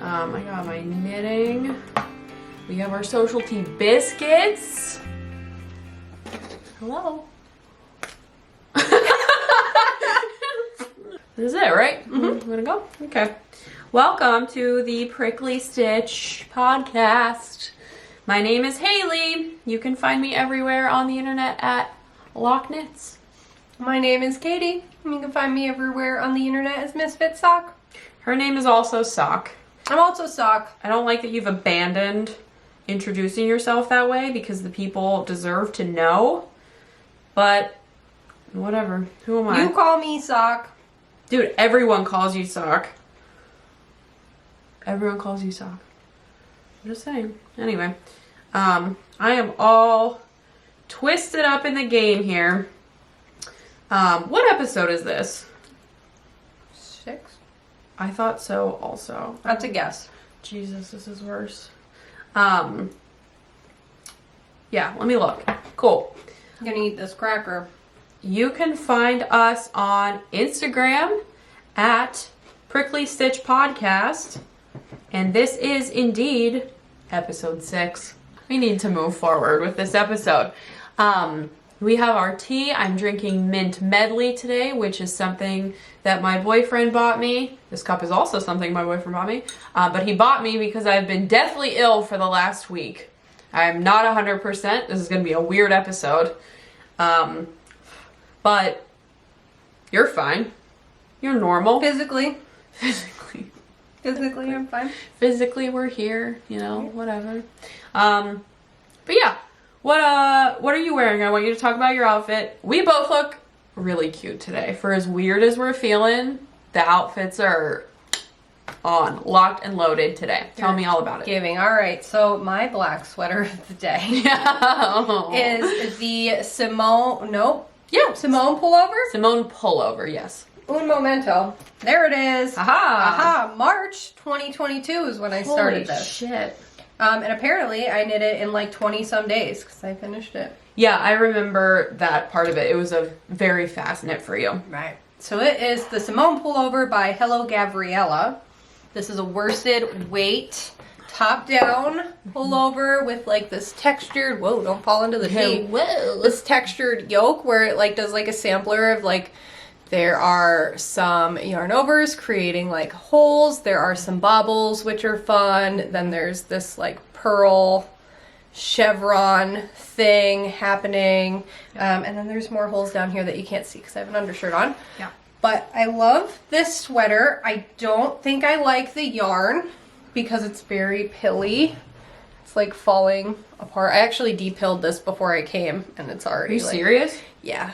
I got my knitting. We have our social tea biscuits. Hello. This is it, right? Mm-hmm. I'm gonna go. Okay. Welcome to the Prickly Stitch podcast. My name is Haley. You can find me everywhere on the internet at Lock Knits. My name is Katie. You can find me everywhere on the internet as Misfit Sock. Her name is also Sock. I'm also Sock. I don't like that you've abandoned introducing yourself that way because the people deserve to know. But whatever. Who am I? You call me Sock. Dude, everyone calls you Sock. Everyone calls you Sock. I'm just saying. Anyway, I am all twisted up in the game here. What episode is this? 6? I thought so also. That's a guess. Jesus, this is worse. Yeah, let me look. Cool. I'm gonna eat this cracker. You can find us on Instagram at Prickly Stitch Podcast. And this is indeed episode 6. We need to move forward with this episode. We have our tea. I'm drinking mint medley today, which is something that my boyfriend bought me. This cup is also something my boyfriend bought me. But he bought me because I've been deathly ill for the last week. I'm not 100%. This is going to be a weird episode. But you're fine. You're normal. Physically, Physically, I'm fine. Physically, we're here. You know, whatever. But yeah, what are you wearing? I want you to talk about your outfit. We both look really cute today. For as weird as we're feeling, the outfits are on, locked and loaded today. Tell me all about it. All right, so my black sweater of the day is the Simone Pullover? Simone Pullover, yes. Un momento. There it is. Aha. March 2022 is when I started this. Shit. And apparently I knit it in like 20 some days because I finished it. Yeah, I remember that part of it. It was a very fast knit for you. Right. So it is the Simone Pullover by Hello Gabriella. This is a worsted weight top down pullover with like this textured, whoa, don't fall into the tea. Whoa. This textured yoke where it like does like a sampler of like, there are some yarn overs creating like holes. There are some bobbles, which are fun. Then there's this like pearl chevron thing happening. And then there's more holes down here that you can't see because I have an undershirt on. Yeah. But I love this sweater. I don't think I like the yarn because it's very pilly. It's like falling apart. I actually de-pilled this before I came and it's already Are you serious? Yeah.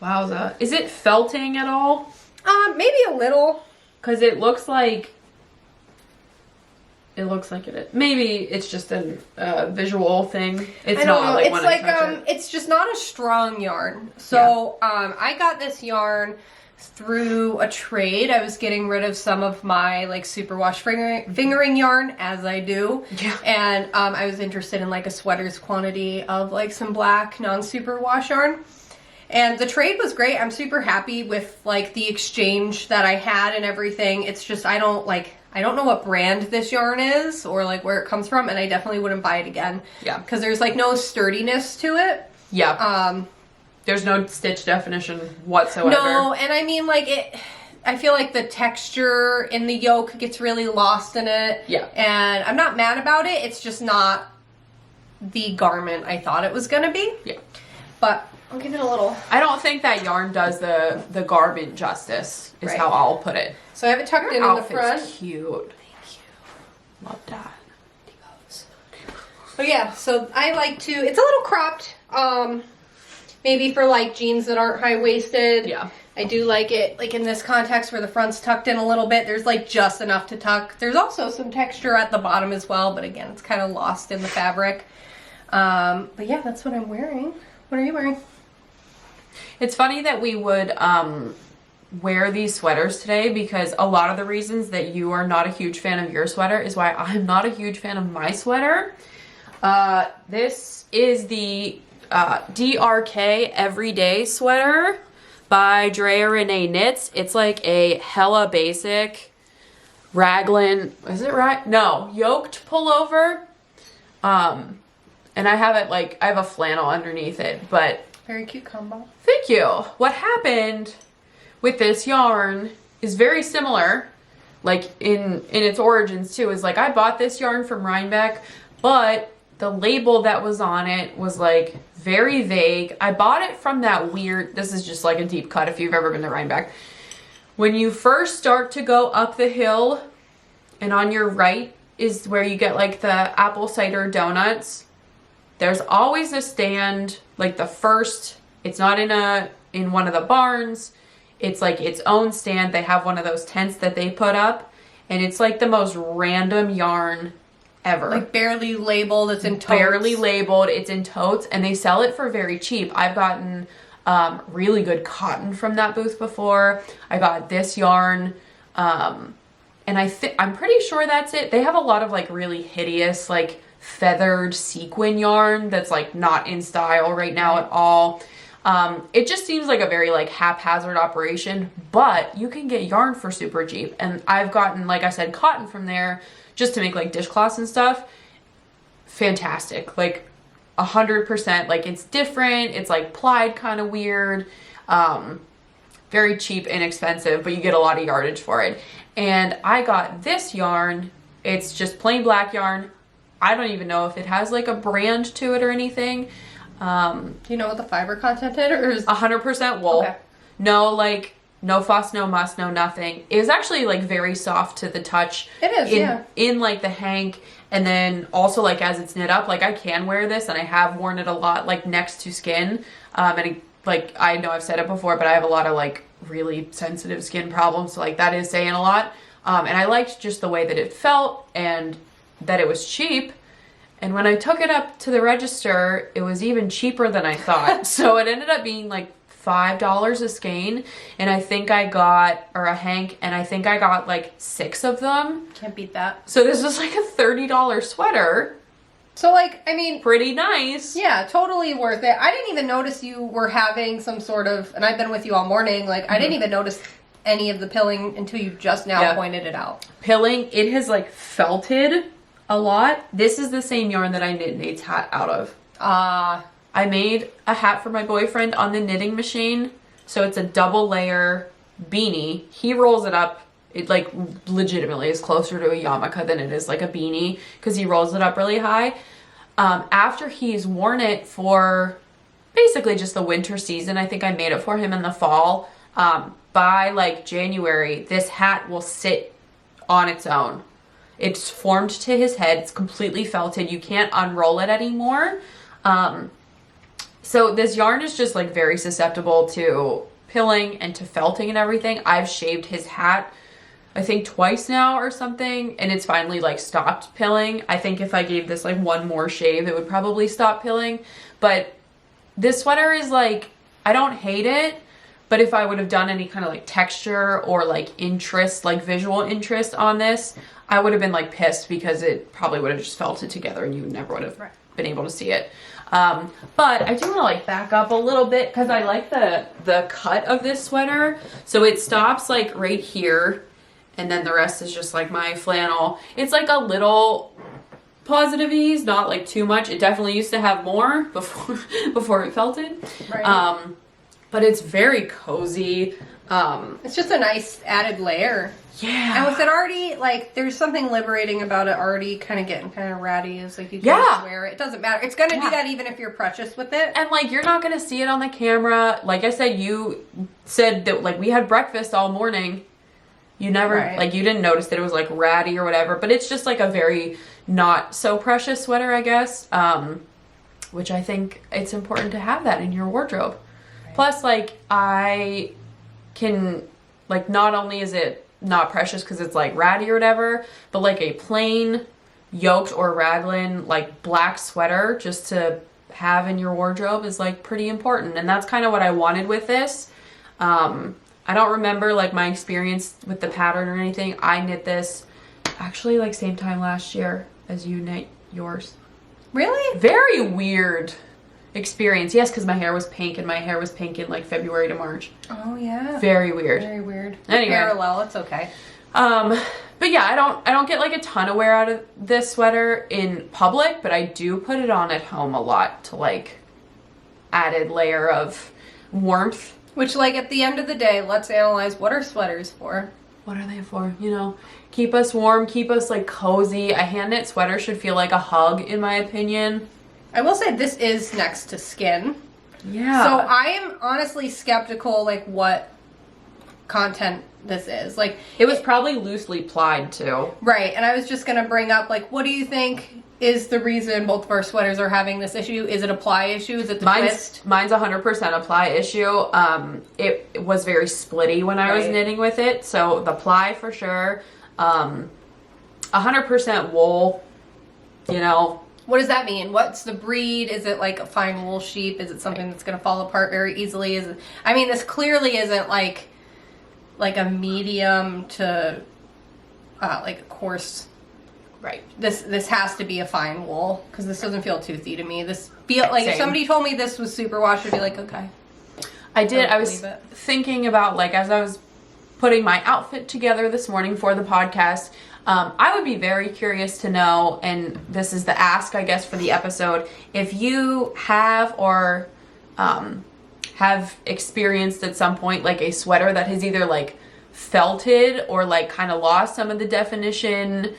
Wowza. Is it felting at all? Maybe a little. Because it looks like it is. Maybe it's just a visual thing. It's I don't not know. like It's when like I touch it. it's just not a strong yarn. So I got this yarn through a trade. I was getting rid of some of my like superwash fingering yarn, as I do. Yeah. And I was interested in like a sweater's quantity of like some black non-superwash yarn. And the trade was great. I'm super happy with like the exchange that I had and everything. It's just I don't know what brand this yarn is or like where it comes from, and I definitely wouldn't buy it again. Yeah. Because there's like no sturdiness to it. Yeah. There's no stitch definition whatsoever. No, and I mean like I feel like the texture in the yoke gets really lost in it. Yeah. And I'm not mad about it. It's just not the garment I thought it was gonna be. Yeah. But I'll give it a little. I don't think that yarn does the garment justice, is Right. how I'll put it. So I have it tucked in the front. Outfit's cute. Thank you. Love that. But yeah, so I like to, it's a little cropped, maybe for like jeans that aren't high-waisted. Yeah. I do like it, like in this context where the front's tucked in a little bit, there's like just enough to tuck. There's also some texture at the bottom as well, but again, it's kind of lost in the fabric. But yeah, that's what I'm wearing. What are you wearing? It's funny that we would wear these sweaters today because a lot of the reasons that you are not a huge fan of your sweater is why I'm not a huge fan of my sweater. This is the DRK Everyday Sweater by Drea Renee Knits. It's like a hella basic raglan, is it right? No, yoked pullover. And I have it like, I have a flannel underneath it, but. Very cute combo. Thank you. What happened with this yarn is very similar, like in its origins too, is like I bought this yarn from Rhinebeck, but the label that was on it was like very vague. I bought it from that weird, this is just like a deep cut if you've ever been to Rhinebeck. When you first start to go up the hill and on your right is where you get like the apple cider donuts. There's always a stand, like the first, it's not in one of the barns. It's like its own stand. They have one of those tents that they put up, and it's like the most random yarn ever. Like barely labeled, it's in totes. Barely labeled, it's in totes, and they sell it for very cheap. I've gotten really good cotton from that booth before. I got this yarn, and I'm pretty sure that's it. They have a lot of like really hideous, like feathered sequin yarn that's like not in style right now at all. It just seems like a very like haphazard operation, but you can get yarn for super cheap. And I've gotten, like I said, cotton from there just to make like dishcloths and stuff. Fantastic. Like 100%. Like it's different. It's like plied kind of weird. Very cheap, inexpensive, but you get a lot of yardage for it. And I got this yarn. It's just plain black yarn. I don't even know if it has like a brand to it or anything. Do you know what the fiber content is? 100% wool. Okay. No, like, no fuss, no muss, no nothing. It was actually like very soft to the touch. It is, in like the hank, and then also like as it's knit up, like I can wear this, and I have worn it a lot like next to skin. Like I know I've said it before, but I have a lot of like really sensitive skin problems, so like that is saying a lot. And I liked just the way that it felt and that it was cheap. And when I took it up to the register, it was even cheaper than I thought. So it ended up being like $5 a skein, and I think I got, or a hank, and I think I got like 6 of them. Can't beat that. So this was like a $30 sweater. So like, I mean, pretty nice. Yeah, totally worth it. I didn't even notice you were having some sort of, and I've been with you all morning, like I didn't even notice any of the pilling until you just now pointed it out. Pilling, it has like felted a lot. This is the same yarn that I knit Nate's hat out of. I made a hat for my boyfriend on the knitting machine. So it's a double layer beanie. He rolls it up. It like legitimately is closer to a yarmulke than it is like a beanie because he rolls it up really high. After he's worn it for basically just the winter season, I think I made it for him in the fall. By like January, this hat will sit on its own. It's formed to his head. It's completely felted. You can't unroll it anymore. So this yarn is just like very susceptible to pilling and to felting and everything. I've shaved his hat, I think twice now or something, and it's finally like stopped pilling. I think if I gave this like one more shave, it would probably stop pilling. But this sweater is like, I don't hate it, but if I would have done any kind of like texture or like interest, like visual interest on this, I would have been like pissed because it probably would have just felted together and you never would have been able to see it. But I do want to like back up a little bit because I like the cut of this sweater. So it stops like right here, and then the rest is just like my flannel. It's like a little positive ease, not like too much. It definitely used to have more before it felted. Right. But it's very cozy. It's just a nice added layer. Yeah. And with it already, like, there's something liberating about it already kind of getting kind of ratty. It's like you can just wear it. It doesn't matter. It's going to do that even if you're precious with it. And, like, you're not going to see it on the camera. Like I said, you said that, like, we had breakfast all morning. You never, like, you didn't notice that it was, like, ratty or whatever. But it's just, like, a very not so precious sweater, I guess. Which I think it's important to have that in your wardrobe. Right. Plus, like, I can, like, not only is it not precious because it's like ratty or whatever, but like a plain yoked or raglan like black sweater just to have in your wardrobe is like pretty important. And that's kind of what I wanted with this. I don't remember like my experience with the pattern or anything. I knit this actually like same time last year as you knit yours. Really? Very weird experience. Yes, because my hair was pink, and my hair was pink in like February to March. Oh yeah. Very weird. Very weird. Anyway. Parallel, it's okay. But yeah, I don't get like a ton of wear out of this sweater in public, but I do put it on at home a lot to like added layer of warmth. Which, like, at the end of the day, let's analyze what are sweaters for. What are they for? You know, keep us warm, keep us like cozy. A hand knit sweater should feel like a hug, in my opinion. I will say this is next to skin. Yeah. So I am honestly skeptical, like, what content this is. Like, it was probably loosely plied too. Right, and I was just gonna bring up, like, what do you think is the reason both of our sweaters are having this issue? Is it a ply issue? Is it the twist? Mine's 100% a ply issue. It was very splitty when I was knitting with it, so the ply for sure. 100% wool, you know. What does that mean? What's the breed? Is it like a fine wool sheep? Is it something that's gonna fall apart very easily? Is it, I mean, this clearly isn't like a medium to like a coarse. Right. This has to be a fine wool because this doesn't feel toothy to me. This feel like if somebody told me this was superwash, I'd be like, okay. I was thinking about, like, as I was putting my outfit together this morning for the podcast, I would be very curious to know, and this is the ask, I guess, for the episode, if you have or have experienced at some point like a sweater that has either like felted or like kind of lost some of the definition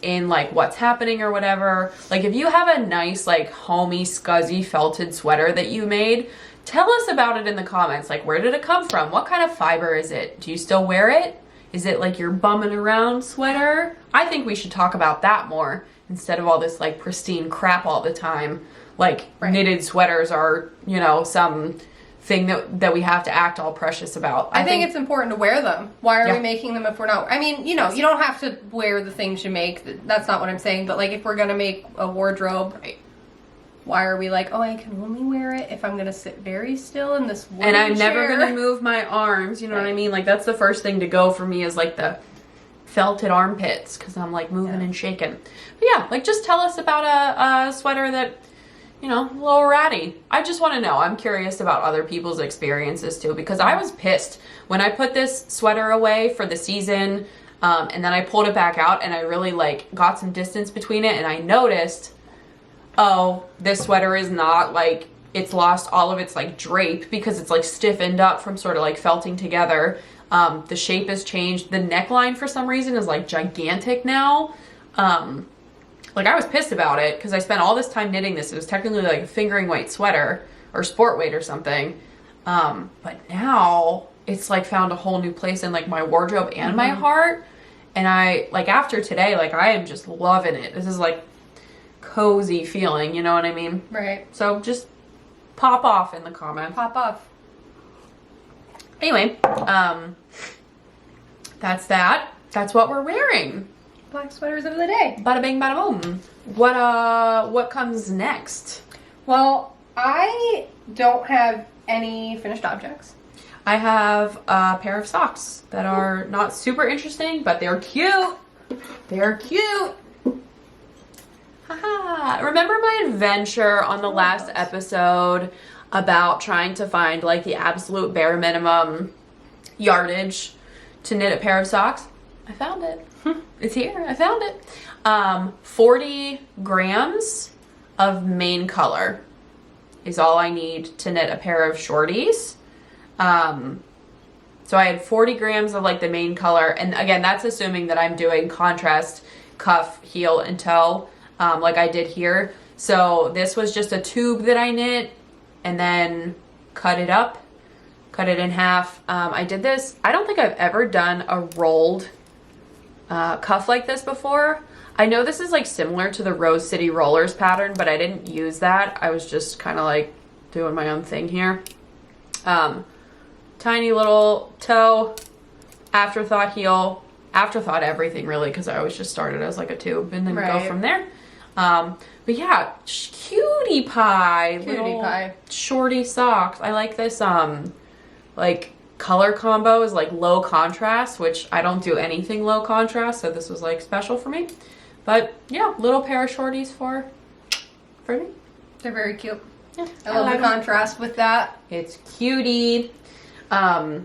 in like what's happening or whatever. Like, if you have a nice like homey scuzzy felted sweater that you made, tell us about it in the comments. Like, where did it come from? What kind of fiber is it? Do you still wear it? Is it like your bumming around sweater? I think we should talk about that more instead of all this like pristine crap all the time. Like, knitted sweaters are, you know, some thing that we have to act all precious about. I think it's important to wear them. Why are we making them if we're not? I mean, you know, you don't have to wear the things you make. That's not what I'm saying. But like, if we're gonna make a wardrobe, why are we like, oh, I can only wear it if I'm gonna sit very still in this wooden and I'm chair. never gonna move my arms. You know what I mean? Like, that's the first thing to go for me is like the felted armpits because I'm like moving and shaking. But yeah, like, just tell us about a sweater that, you know, a little ratty. I just want to know. I'm curious about other people's experiences too, because I was pissed when I put this sweater away for the season, and then I pulled it back out and I really like got some distance between it, and I noticed, oh, this sweater is not like, it's lost all of its like drape because it's like stiffened up from sort of like felting together. The shape has changed. The neckline for some reason is like gigantic now. Like, I was pissed about it because I spent all this time knitting this. It was technically like a fingering weight sweater or sport weight or something. But now it's like found a whole new place in like my wardrobe and my heart. And I, like, after today, like, I am just loving it. This is like cozy feeling, you know what I mean? Right. So just pop off in the comments. Pop off. Anyway, that's that. That's what we're wearing. Black sweaters of the day. Bada bing, bada boom. What comes next? Well, I don't have any finished objects. I have a pair of socks that are not super interesting, but they're cute. They're cute. Haha. Remember my adventure on the last episode about trying to find like the absolute bare minimum yardage to knit a pair of socks? I found it. It's here. I found it. 40 grams of main color is all I need to knit a pair of shorties. So I had 40 grams of like the main color, and again, that's assuming that I'm doing contrast cuff, heel, and toe, like I did here. So this was just a tube that I knit and then cut it up, cut it in half. I did this. I don't think I've ever done a rolled cuff like this before. I know this is like similar to the Rose City Rollers pattern, but I didn't use that. I was just kind of like doing my own thing here. Tiny little toe, afterthought heel, afterthought everything really, because I always just started as like a tube and then go from there. But yeah, cutie pie. Cutie pie. Shorty socks. I like this like color combo is like low contrast, which I don't do anything low contrast, so this was like special for me. But yeah, little pair of shorties for me. They're very cute. Yeah, I love the contrast with that. It's cutie. So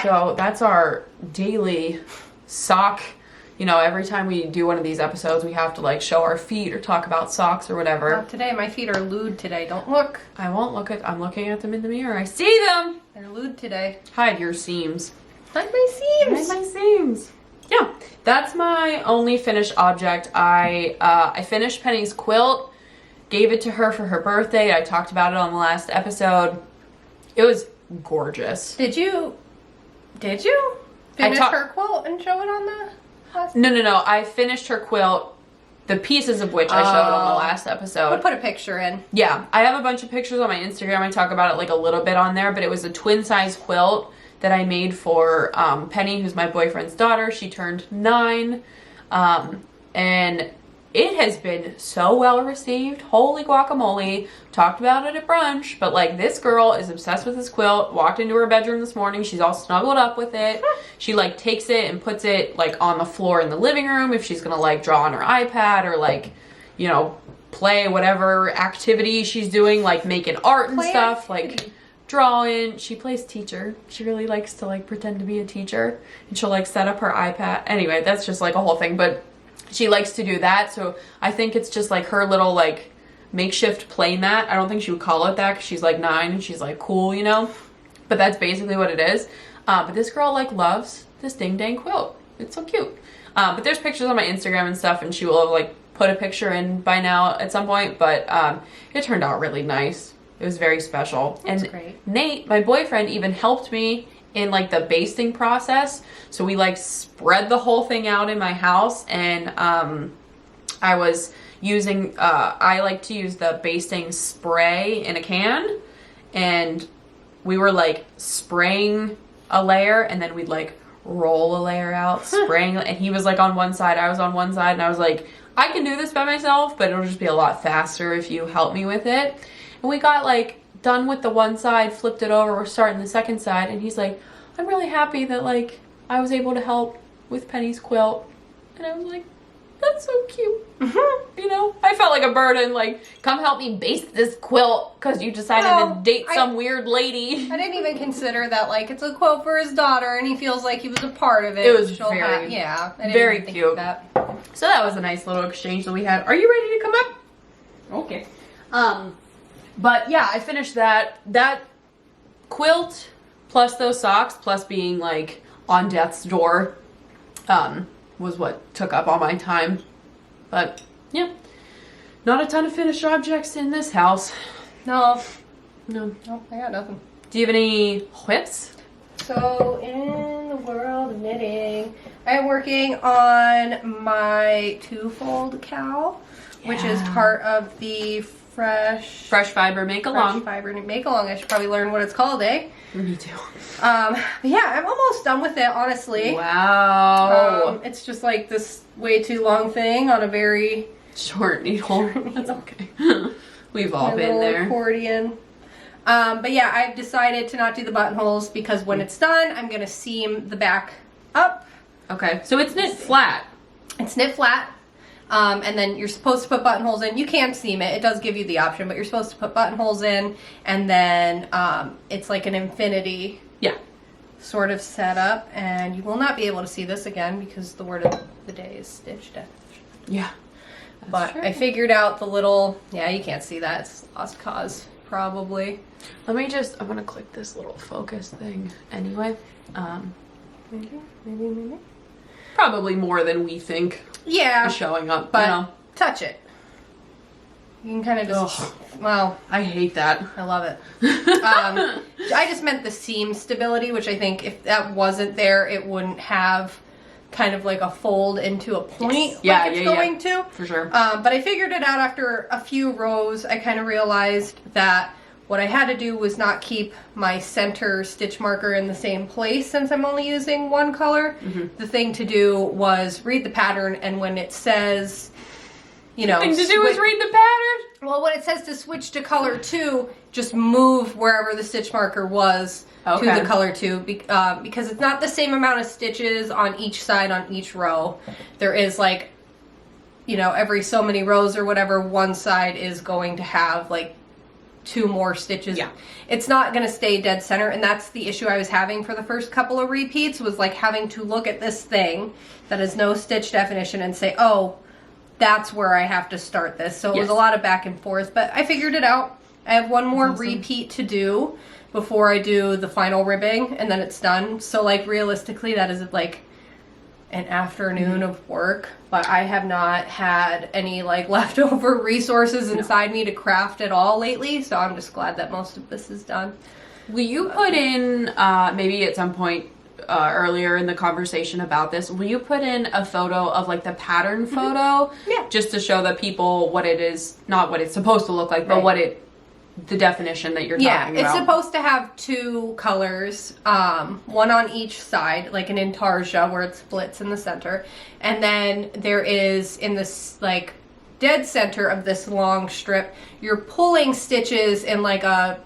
show, that's our daily sock. You know, every time we do one of these episodes, we have to like show our feet or talk about socks or whatever. Not today, my feet are lewd today. Don't look. I won't look at, I'm looking at them in the mirror. I see them. They're lewd today. Hide your seams. Hide my seams. Hide my seams. Yeah, that's my only finished object. I finished Penny's quilt, gave it to her for her birthday. I talked about it on the last episode. It was gorgeous. Did you finish her quilt and show it on the last? No. I finished her quilt, the pieces of which I showed on the last episode. We'll put a picture in. Yeah, I have a bunch of pictures on my Instagram. I talk about it like a little bit on there, but it was a twin size quilt that I made for Penny, who's my boyfriend's daughter. She turned 9, and it has been so well received. Holy guacamole. Talked about it at brunch, but like this girl is obsessed with this quilt. Walked into her bedroom this morning. She's all snuggled up with it. She like takes it and puts it like on the floor in the living room if she's gonna like draw on her iPad or like, you know, play whatever activity she's doing, like making art and stuff, like drawing. She plays teacher. She really likes to like pretend to be a teacher, and she'll like set up her iPad. Anyway, that's just like a whole thing, but she likes to do that. So I think it's just like her little like makeshift play mat. I don't think she would call it that because she's like 9 and she's like cool, you know, but that's basically what it is. But this girl like loves this ding dang quilt. It's so cute. But there's pictures on my Instagram and stuff, and she will have like put a picture in by now at some point, but it turned out really nice. It was very special. That's and great. Nate, my boyfriend, even helped me in like the basting process. So we like spread the whole thing out in my house, and I was using, I like to use the basting spray in a can, and we were like spraying a layer, and then we'd like roll a layer out, spraying, and he was like on one side, I was on one side, and I was like, I can do this by myself, but it'll just be a lot faster if you help me with it. And we got like done with the one side, flipped it over, we're starting the second side, and he's like, I'm really happy that like I was able to help with Penny's quilt. And I was like, that's so cute. You know, I felt like a burden, like, come help me baste this quilt because you decided to date some weird lady. I didn't even consider that like it's a quilt for his daughter and he feels like he was a part of it. It was I didn't very even think cute. of that. So that was a nice little exchange that we had. Are you ready to come up? Okay. But yeah, I finished that quilt plus those socks plus being like on death's door was what took up all my time. But yeah, not a ton of finished objects in this house. No, I I got nothing. Do you have any whips? So in the world of knitting, I am working on my Twofold Cowl, which is part of the Fresh Fiber Make Along. Fresh Fiber Make Along. I should probably learn what it's called, eh? Me too. But yeah, I'm almost done with it, honestly. Wow. It's just like this way too long thing on a very short needle. That's okay. We've all been there. Accordion. But yeah, I've decided to not do the buttonholes because when it's done, I'm gonna seam the back up. Okay, so it's knit flat. It's knit flat. And then you're supposed to put buttonholes in. You can seam it. It does give you the option, but you're supposed to put buttonholes in, and then it's like an infinity sort of setup, and you will not be able to see this again because the word of the day is stitch death. Yeah. But true. I figured out the little, you can't see that. It's lost cause, probably. Let me just, I'm going to click this little focus thing anyway. Maybe. Probably more than we think. Yeah. Is showing up, but you know. Touch it. You can kind of just, well. I hate that. I love it. I just meant the seam stability, which I think if that wasn't there, it wouldn't have kind of like a fold into a point it's going to. For sure. But I figured it out after a few rows. I kind of realized that what I had to do was not keep my center stitch marker in the same place since I'm only using one color. The thing to do was read the pattern, and when it says, you know... The thing to do is read the pattern? Well, when it says to switch to color 2, just move wherever the stitch marker was to the color 2, because it's not the same amount of stitches on each side on each row. There is like, you know, every so many rows or whatever, one side is going to have like 2 more stitches. Yeah. It's not going to stay dead center, and that's the issue I was having for the first couple of repeats, was like having to look at this thing that has no stitch definition and say, oh, that's where I have to start this. So it was a lot of back and forth, but I figured it out. I have one more repeat to do before I do the final ribbing, and then it's done. So like realistically, that is like an afternoon of work, but I have not had any like leftover resources inside me to craft at all lately, so I'm just glad that most of this is done. Will you put in, maybe at some point earlier in the conversation about this, will you put in a photo of like the pattern photo? Yeah. Just to show the people what it is, not what it's supposed to look like, but what the definition that you're talking about. It's supposed to have 2 colors, one on each side, like an intarsia where it splits in the center, and then there is in this like dead center of this long strip, you're pulling stitches in like a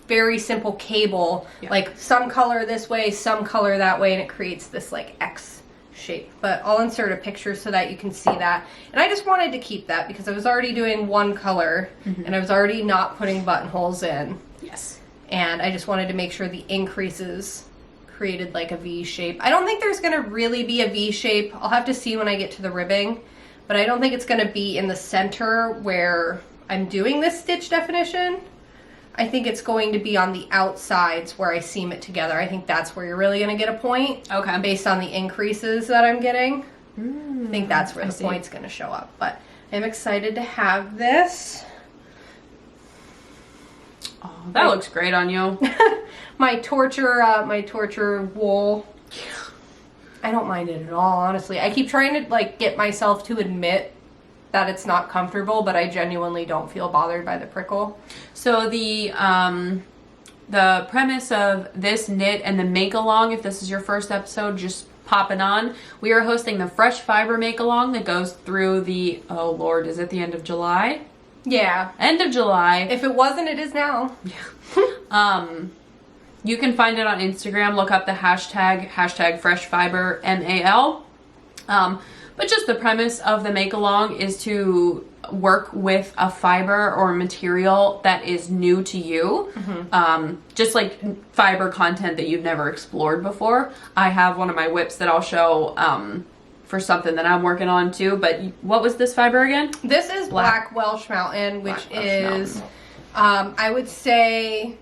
very simple cable, like some color this way, some color that way, and it creates this like X shape. But I'll insert a picture so that you can see that. And I just wanted to keep that because I was already doing one color and I was already not putting buttonholes in. Yes. And I just wanted to make sure the increases created like a V shape. I don't think there's going to really be a V shape. I'll have to see when I get to the ribbing, but I don't think it's going to be in the center where I'm doing this stitch definition. I think it's going to be on the outsides where I seam it together. I think that's where you're really going to get a point. Okay. Based on the increases that I'm getting. I think that's where the point's going to show up. But I'm excited to have this. Oh, that looks great on you. my torture wool. I don't mind it at all, honestly. I keep trying to like get myself to admit that it's not comfortable, but I genuinely don't feel bothered by the prickle. So the premise of this knit and the make along, if this is your first episode, just popping on, we are hosting the Fresh Fiber make along that goes through the, oh Lord, is it the end of July? Yeah. End of July. If it wasn't, it is now. Yeah. You can find it on Instagram. Look up the hashtag Fresh Fiber MAL. But just the premise of the make along is to work with a fiber or material that is new to you. Just like fiber content that you've never explored before. I have one of my whips that I'll show for something that I'm working on too. But what was this fiber again? This is Black Welsh Mountain, which is, I would say,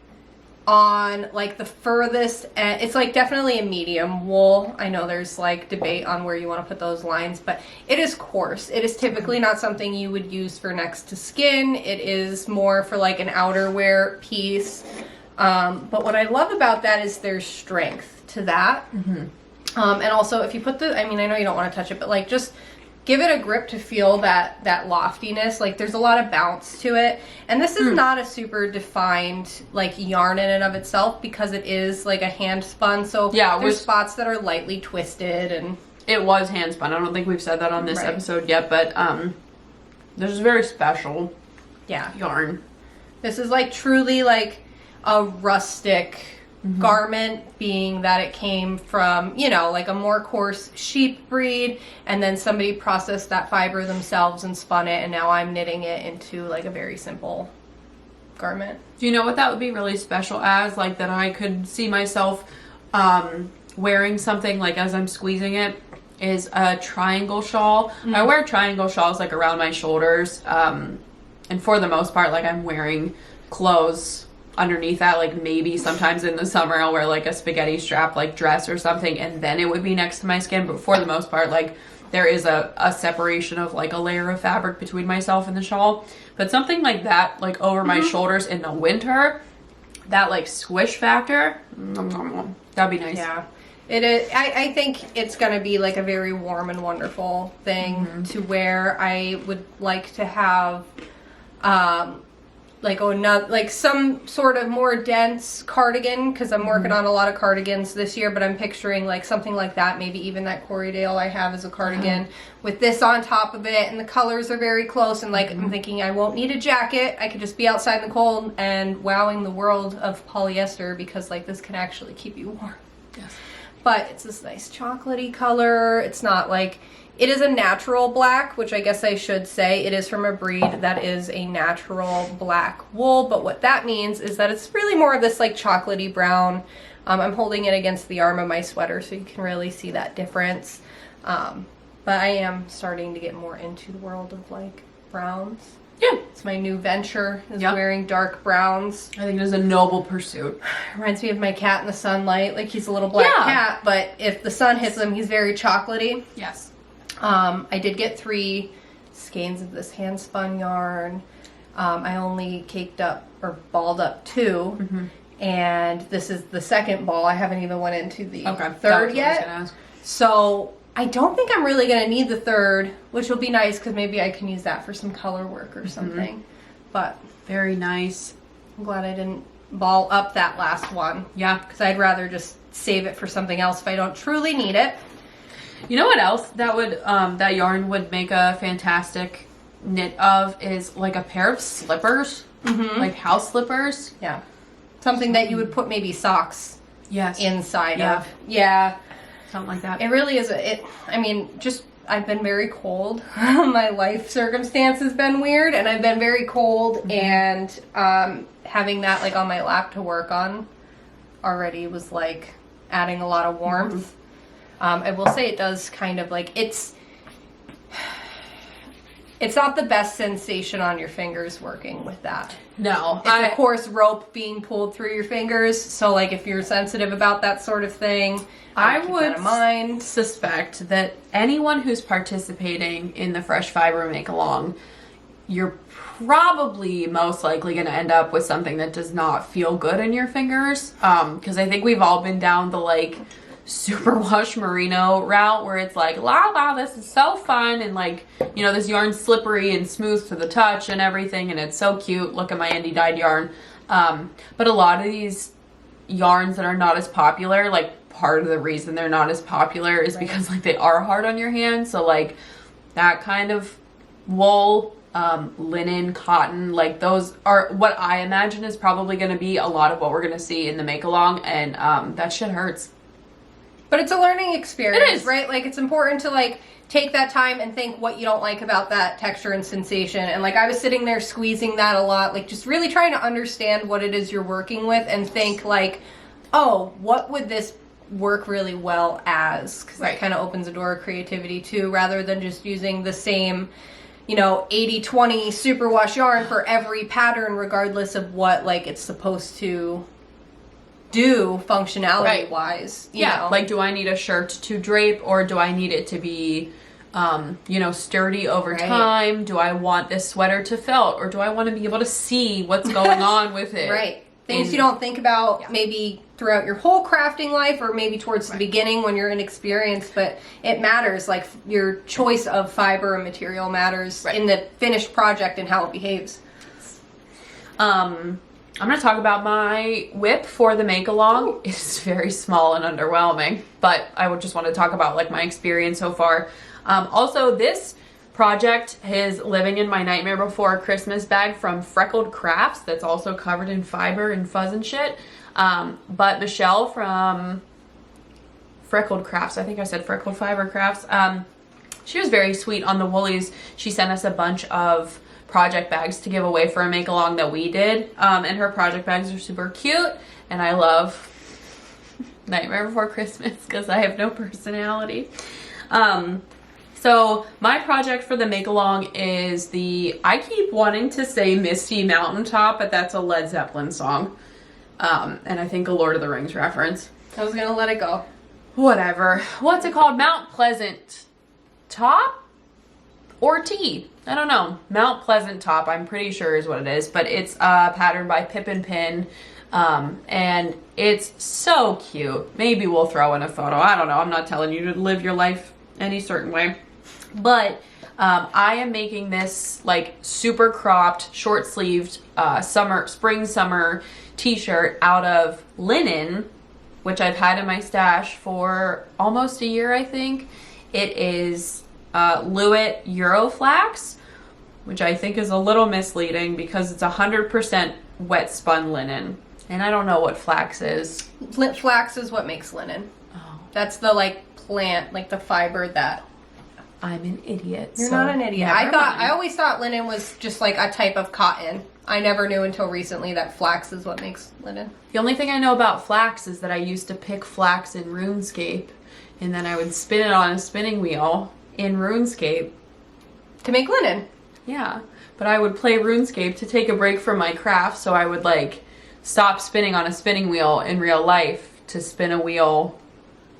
on like the furthest end, it's like definitely a medium wool. I know there's like debate on where you want to put those lines, but it is coarse. It is typically not something you would use for next to skin. It is more for like an outerwear piece. But what I love about that is there's strength to that. And also if you put the, I mean, I know you don't want to touch it, but like just give it a grip to feel that loftiness. Like there's a lot of bounce to it. And this is not a super defined like yarn in and of itself because it is like a hand spun. So yeah, there's spots that are lightly twisted and it was hand spun. I don't think we've said that on this episode yet, but this is very special yarn. This is like truly like a rustic garment, being that it came from, you know, like a more coarse sheep breed, and then somebody processed that fiber themselves and spun it, and now I'm knitting it into like a very simple garment. Do you know what that would be really special as? Like that I could see myself wearing something like as I'm squeezing it is a triangle shawl. I wear triangle shawls like around my shoulders, and for the most part like I'm wearing clothes underneath that. Like maybe sometimes in the summer I'll wear like a spaghetti strap like dress or something, and then it would be next to my skin, but for the most part like there is a separation of like a layer of fabric between myself and the shawl. But something like that like over my shoulders in the winter, that like squish factor, that'd be nice. Yeah, it is. I think it's gonna be like a very warm and wonderful thing to wear. I would like to have like some sort of more dense cardigan, because I'm working on a lot of cardigans this year, but I'm picturing like something like that, maybe even that Corriedale I have as a cardigan with this on top of it, and the colors are very close, and like I'm thinking I won't need a jacket, I could just be outside in the cold and wowing the world of polyester, because like this can actually keep you warm. Yes. But it's this nice chocolatey color. It's not like, It is a natural black, which I guess I should say. It is from a breed that is a natural black wool, but what that means is that it's really more of this like chocolatey brown. I'm holding it against the arm of my sweater so you can really see that difference. But I am starting to get more into the world of like browns. Yeah. It's my new venture, is wearing dark browns. I think it is a noble pursuit. Reminds me of my cat in the sunlight. Like, he's a little black cat, but if the sun hits him, he's very chocolatey. Yes. I did get 3 skeins of this hand spun yarn. I only caked up or balled up 2. And this is the second ball. I haven't even went into the third yet. So I don't think I'm really going to need the third, which will be nice because maybe I can use that for some color work or something. But very nice. I'm glad I didn't ball up that last one. Yeah. Because I'd rather just save it for something else if I don't truly need it. You know what else that would that yarn would make a fantastic knit of is like a pair of slippers, like house slippers. Yeah. Something that you would put maybe socks inside of. Yeah. Something like that. It really is. I mean, just I've been very cold. My life circumstance has been weird, and I've been very cold. And having that like on my lap to work on already was like adding a lot of warmth. I will say it does kind of like it's not the best sensation on your fingers working with that. No. It's a coarse rope being pulled through your fingers. So like if you're sensitive about that sort of thing, I would suspect that anyone who's participating in the Fresh Fiber Make-Along, you're probably most likely going to end up with something that does not feel good in your fingers. Because I think we've all been down the like superwash merino route where it's like, la, this is so fun, and like, you know, this yarn's slippery and smooth to the touch and everything, and it's so cute. Look at my indie dyed yarn. But a lot of these yarns that are not as popular, like part of the reason they're not as popular is because like they are hard on your hands. So like that kind of wool, linen, cotton, like those are what I imagine is probably going to be a lot of what we're going to see in the make along, and that shit hurts. But it's a learning experience, it is. Right? Like, it's important to, like, take that time and think what you don't like about that texture and sensation. And, like, I was sitting there squeezing that a lot, like, just really trying to understand what it is you're working with and think, like, oh, what would this work really well as? Because that kind of opens a door of creativity, too, rather than just using the same, you know, 80-20 superwash yarn for every pattern, regardless of what, like, it's supposed to do functionality wise. You know? Like, do I need a shirt to drape, or do I need it to be you know, sturdy over time? Do I want this sweater to felt, or do I want to be able to see what's going on with it? Things you don't think about maybe throughout your whole crafting life, or maybe towards the beginning when you're inexperienced, but it matters. Like, your choice of fiber and material matters in the finished project and how it behaves. I'm going to talk about my whip for the make-along. It's very small and underwhelming, but I would just want to talk about like my experience so far. Also, this project is living in my Nightmare Before Christmas bag from Freckled Crafts that's also covered in fiber and fuzz and shit. But Michelle from Freckled Crafts, I think I said Freckled Fiber Crafts, she was very sweet on the woolies. She sent us a bunch of project bags to give away for a make along that we did, and her project bags are super cute, and I love Nightmare Before Christmas because I have no personality. So my project for the make along is I keep wanting to say Misty Mountaintop, but that's a Led Zeppelin song, and I think a Lord of the Rings reference. I was gonna let it go. Whatever. What's it called? Mount Pleasant Top or T? I don't know. Mount Pleasant Top, I'm pretty sure is what it is, but it's patterned by Pip and Pin, and it's so cute. Maybe we'll throw in a photo. I don't know. I'm not telling you to live your life any certain way, but I am making this like super cropped, short sleeved spring summer t-shirt out of linen, which I've had in my stash for almost a year, I think. It is Lewitt Euroflax, which I think is a little misleading because it's 100% wet spun linen, and I don't know what flax is. Flax is what makes linen. That's the like plant, like the fiber that I'm an idiot. You're so not an idiot. never mind. I always thought linen was just like a type of cotton. I never knew until recently that flax is what makes linen. The only thing I know about flax is that I used to pick flax in RuneScape, and then I would spin it on a spinning wheel in RuneScape. To make linen. Yeah, but I would play RuneScape to take a break from my craft, so I would like stop spinning on a spinning wheel in real life to spin a wheel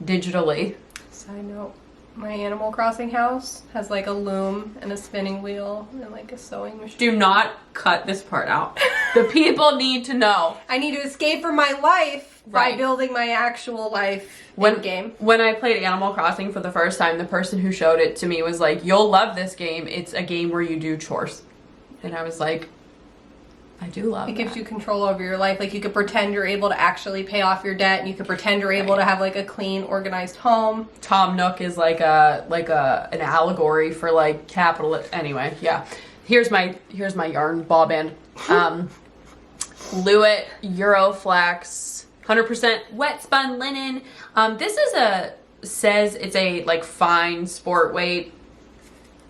digitally. Side note, my Animal Crossing house has like a loom and a spinning wheel and like a sewing machine. Do not cut this part out. The people need to know. I need to escape from my life by Right. building my actual life in game. When I played Animal Crossing for the first time, the person who showed it to me was like, "You'll love this game. It's a game where you do chores." And I was like, I do love It gives that. you control over your life. Like you could pretend you're able to actually pay off your debt, and you could pretend you're able to have like a clean, organized home. Tom Nook is like an allegory for like capital. Anyway, yeah. Here's my yarn ball band. Lewitt Euroflax 100% wet spun linen. This is says it's a like fine sport weight.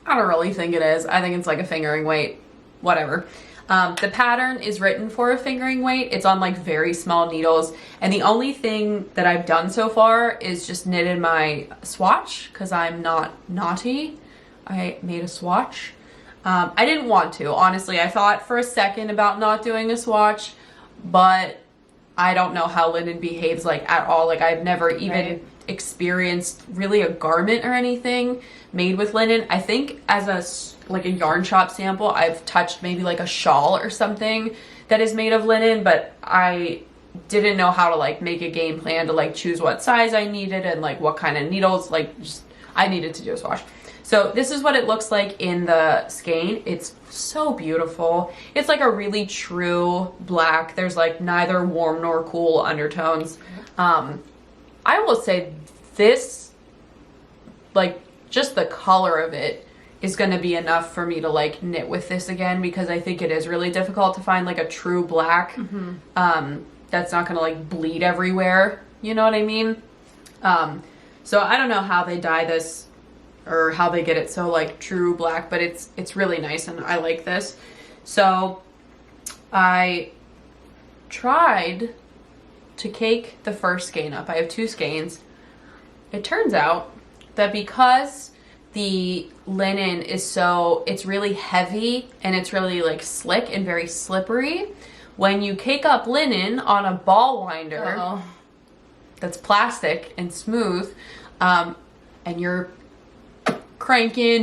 I don't really think it is. I think it's like a fingering weight. Whatever. The pattern is written for a fingering weight. It's on like very small needles. And the only thing that I've done so far is just knitted my swatch because I'm not naughty. I made a swatch. I didn't want to, honestly. I thought for a second about not doing a swatch, but I don't know how linen behaves like at all. Like I've never even experienced really a garment or anything made with linen. I think as a yarn shop sample, I've touched maybe like a shawl or something that is made of linen, but I didn't know how to like make a game plan to like choose what size I needed and like what kind of needles. Like just, I needed to do a swatch. So this is what it looks like in the skein. It's so beautiful. It's like a really true black. There's like neither warm nor cool undertones. I will say this, like just the color of it is going to be enough for me to like knit with this again, because I think it is really difficult to find like a true black that's not going to like bleed everywhere. You know what I mean? So I don't know how they dye this or how they get it so like true black, but it's really nice and I like this. So I tried to cake the first skein up. I have 2 skeins. It turns out that because the linen is it's really heavy and it's really like slick and very slippery, when you cake up linen on a ball winder that's plastic and smooth, and you're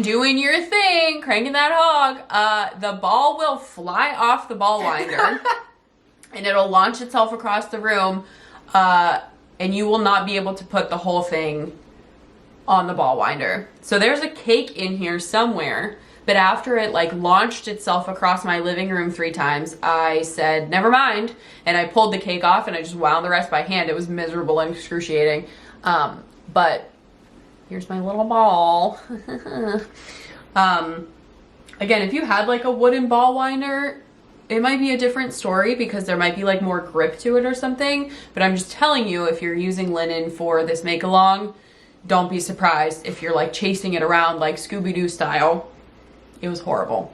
doing your thing, cranking that hog, the ball will fly off the ball winder and it'll launch itself across the room, and you will not be able to put the whole thing on the ball winder. So there's a cake in here somewhere, but after it like launched itself across my living room 3 times, I said, never mind. And I pulled the cake off and I just wound the rest by hand. It was miserable and excruciating. But here's my little ball. Again, if you had like a wooden ball winder, it might be a different story because there might be like more grip to it or something. But I'm just telling you, if you're using linen for this make along, don't be surprised if you're like chasing it around like Scooby-Doo style. It was horrible.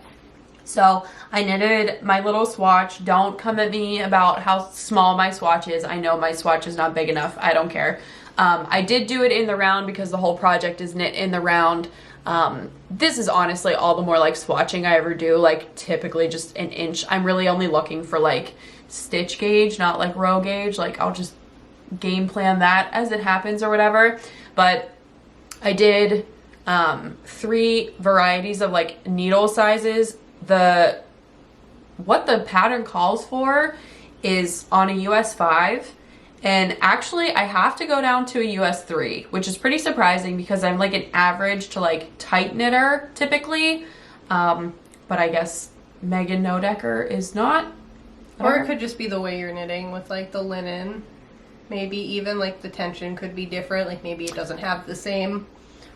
So I knitted my little swatch. Don't come at me about how small my swatch is. I know my swatch is not big enough. I don't care. I did do it in the round because the whole project is knit in the round. This is honestly all the more like swatching I ever do, like typically just an inch. I'm really only looking for like stitch gauge, not like row gauge. Like I'll just game plan that as it happens or whatever. But I did 3 varieties of like needle sizes. What the pattern calls for is on a US 5. And actually, I have to go down to a US 3, which is pretty surprising because I'm like an average to like tight knitter typically. But I guess Megan Nodecker is not. Or it could just be the way you're knitting with like the linen. Maybe even like the tension could be different. Like maybe it doesn't have the same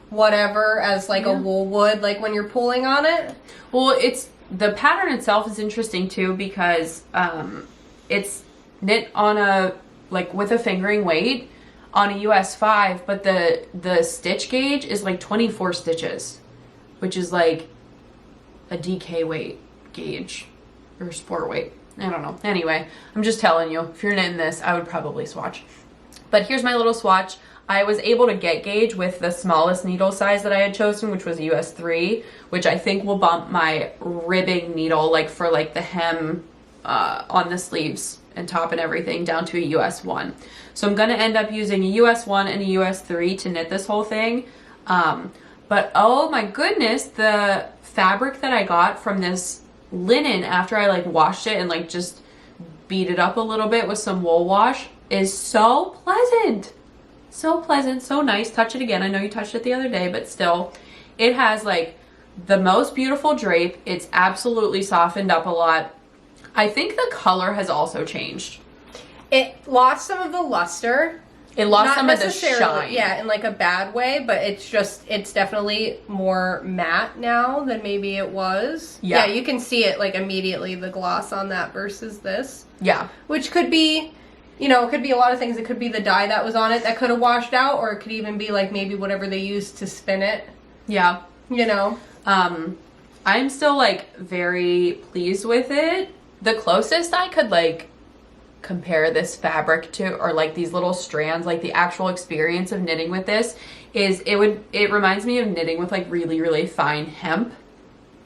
whatever as like a wool would, like when you're pulling on it. Well, the pattern itself is interesting too because it's knit on a like with a fingering weight on a US 5, but the stitch gauge is like 24 stitches. which is like a DK weight gauge or sport weight. I don't know. Anyway, I'm just telling you, if you're knitting this, I would probably swatch. But here's my little swatch. I was able to get gauge with the smallest needle size that I had chosen, which was US 3, which I think will bump my ribbing needle, like for like the hem on the sleeves and top and everything, down to a US 1. So I'm going to end up using a US 1 and a US 3 to knit this whole thing. But oh my goodness, the fabric that I got from this linen after I like washed it and like just beat it up a little bit with some wool wash is so pleasant. So pleasant, so nice. Touch it again. I know you touched it the other day, but still, it has like the most beautiful drape. It's absolutely softened up a lot. I think the color has also changed. It lost some of the luster. It lost some of the shine. Yeah, in like a bad way, but it's definitely more matte now than maybe it was. Yeah. Yeah, you can see it like immediately, the gloss on that versus this. Yeah. Which could be, you know, it could be a lot of things. It could be the dye that was on it that could have washed out, or it could even be like maybe whatever they used to spin it. Yeah. You know? I'm still like very pleased with it. The closest I could like compare this fabric to, or like these little strands, like the actual experience of knitting with this is it reminds me of knitting with like really, really fine hemp.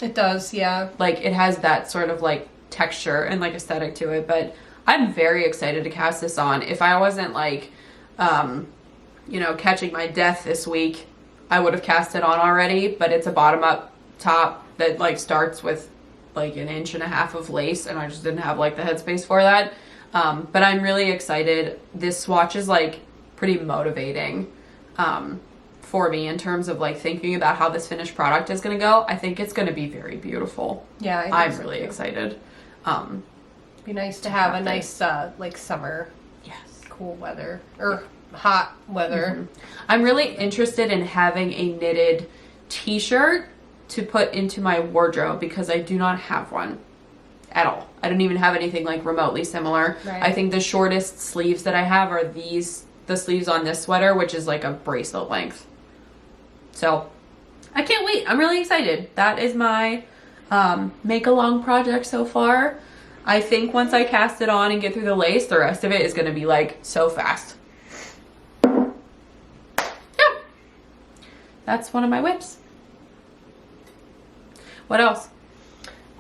It does, yeah. Like it has that sort of like texture and like aesthetic to it, but I'm very excited to cast this on. If I wasn't like, you know, catching my death this week, I would have cast it on already, but it's a bottom up top that like starts with like 1.5 inches of lace, and I just didn't have like the headspace for that. But I'm really excited. This swatch is like pretty motivating for me in terms of like thinking about how this finished product is going to go. I think it's going to be very beautiful. Yeah, I think I'm so really too. excited. Be nice to have a nice like summer, Yes, cool weather or hot weather. Mm-hmm. I'm really interested in having a knitted t-shirt to put into my wardrobe because I do not have one at all. I don't even have anything like remotely similar. Right. I think the shortest sleeves that I have are the sleeves on this sweater, which is like a bracelet length. So I can't wait. I'm really excited. That is my make along project so far. I think once I cast it on and get through the lace, the rest of it is going to be like so fast. Yeah. That's one of my whips. What else?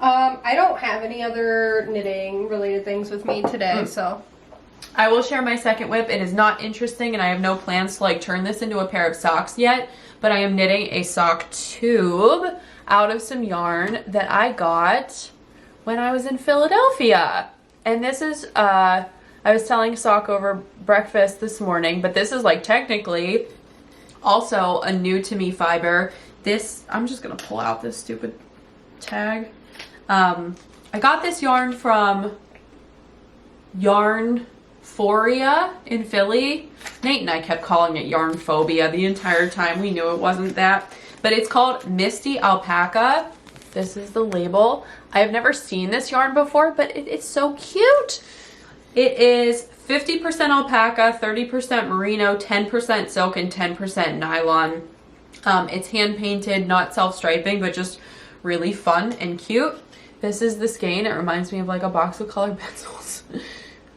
I don't have any other knitting related things with me today, so. I will share my second whip. It is not interesting, and I have no plans to like turn this into a pair of socks yet, but I am knitting a sock tube out of some yarn that I got when I was in Philadelphia. And this is, I was telling Sock over breakfast this morning, but this is like technically also a new to me fiber. This, I'm just gonna pull out this stupid tag. I got this yarn from Yarnphoria in Philly. Nate and I kept calling it Yarnphobia the entire time. We knew it wasn't that. But it's called Misty Alpaca. This is the label. I have never seen this yarn before, but it's so cute. It is 50% alpaca, 30% merino, 10% silk, and 10% nylon. It's hand painted, not self-striping, but just really fun and cute. This is the skein. It reminds me of like a box of colored pencils.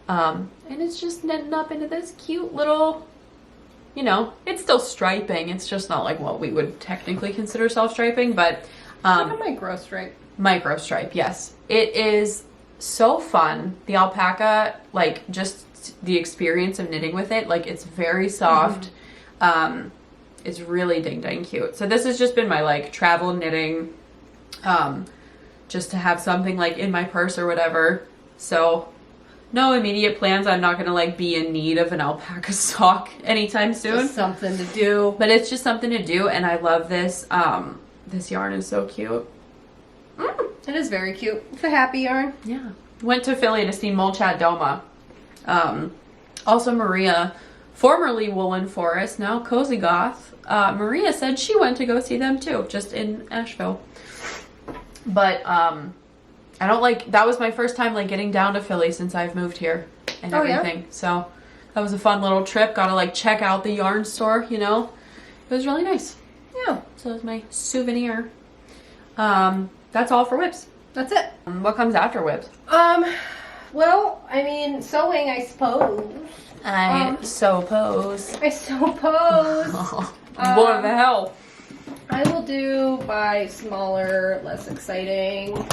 And it's just knitting up into this cute little, you know, it's still striping. It's just not like what we would technically consider self-striping, but like a micro stripe. Micro stripe, yes. It is so fun. The alpaca, like just the experience of knitting with it, like it's very soft. It's really ding dang cute. So this has just been my like travel knitting, just to have something like in my purse or whatever. So no immediate plans. I'm not gonna like be in need of an alpaca sock anytime soon. Just something to do. But it's just something to do, and I love this. This yarn is so cute. It is very cute. It's a happy yarn. Yeah. Went to Philly to see Molchat Doma. Also Maria, formerly Woolen Forest, now Cozy Goth. Maria said she went to go see them too, just in Asheville. But I don't like, that was my first time like getting down to Philly since I've moved here and everything. Yeah? So that was a fun little trip. Got to like check out the yarn store, you know. It was really nice. Yeah. So it was my souvenir. That's all for whips. That's it. What comes after whips? Well, I mean, sewing, I suppose. I suppose. I suppose. What the hell? I will do by smaller, less exciting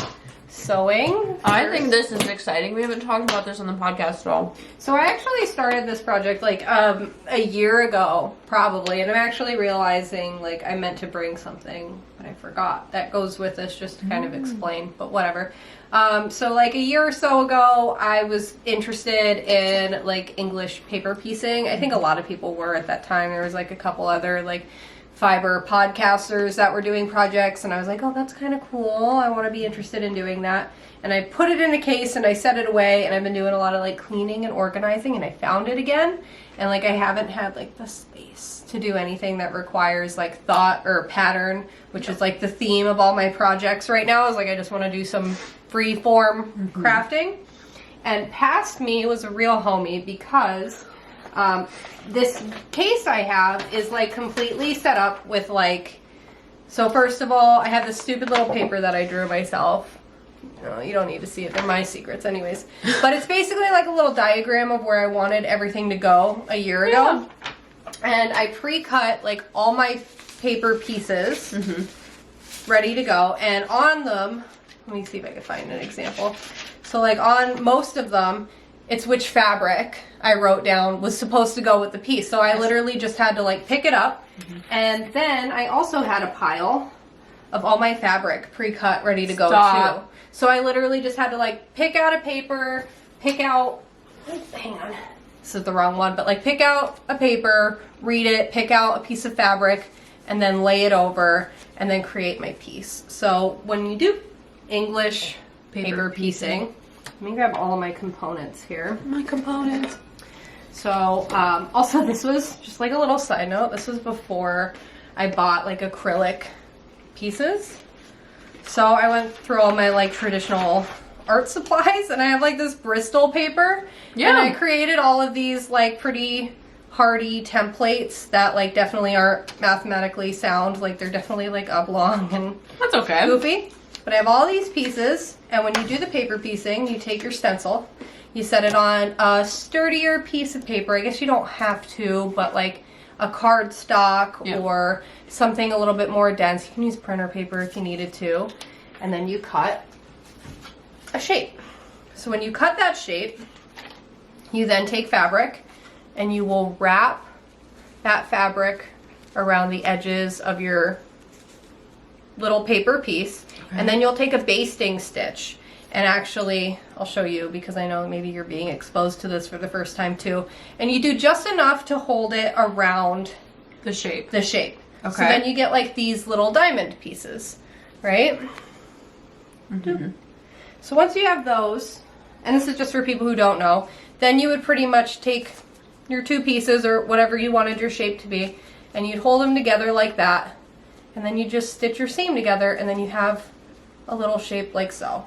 sewing. I think this is exciting. We haven't talked about this on the podcast at all. So I actually started this project like a year ago, probably, and I'm actually realizing like I meant to bring something, but I forgot. That goes with this just to kind of explain, but whatever. So like a year or so ago, I was interested in like English paper piecing. I think a lot of people were at that time. There was like a couple other like fiber podcasters that were doing projects, and I was like, oh, that's kind of cool. I want to be interested in doing that. And I put it in a case and I set it away, and I've been doing a lot of like cleaning and organizing, and I found it again. And like I haven't had like the space to do anything that requires like thought or pattern, which is like the theme of all my projects right now, is like I just want to do some free form crafting. And past me was a real homie because this case I have is like completely set up with like, so first of all, I have this stupid little paper that I drew myself. No, you don't need to see it. They're my secrets anyways. But it's basically like a little diagram of where I wanted everything to go a year ago. And I pre-cut like all my paper pieces ready to go. And on them, let me see if I can find an example. So like on most of them, it's which fabric I wrote down was supposed to go with the piece. So I literally just had to like pick it up. And then I also had a pile of all my fabric pre-cut ready to go too. So I literally just had to like pick out a paper, pick out, hang on, this is the wrong one, but like pick out a paper, read it, pick out a piece of fabric, and then lay it over, and then create my piece. So when you do English paper piecing, let me grab all of my components here. My components. So also this was just like a little side note, this was before I bought like acrylic pieces. So I went through all my like traditional art supplies, and I have like this Bristol paper. Yeah. And I created all of these like pretty hardy templates that like definitely aren't mathematically sound. Like they're definitely like oblong and that's okay. Goofy. But I have all these pieces, and when you do the paper piecing, you take your stencil, you set it on a sturdier piece of paper. I guess you don't have to, but like a cardstock or something a little bit more dense. You can use printer paper if you needed to. And then you cut a shape. So when you cut that shape, you then take fabric and you will wrap that fabric around the edges of your little paper piece. Okay. And then you'll take a basting stitch. And actually, I'll show you because I know maybe you're being exposed to this for the first time too. And you do just enough to hold it around the shape. The shape. Okay. So then you get like these little diamond pieces, right? So once you have those, and this is just for people who don't know, then you would pretty much take your two pieces or whatever you wanted your shape to be, and you'd hold them together like that, and then you just stitch your seam together, and then you have a little shape like so.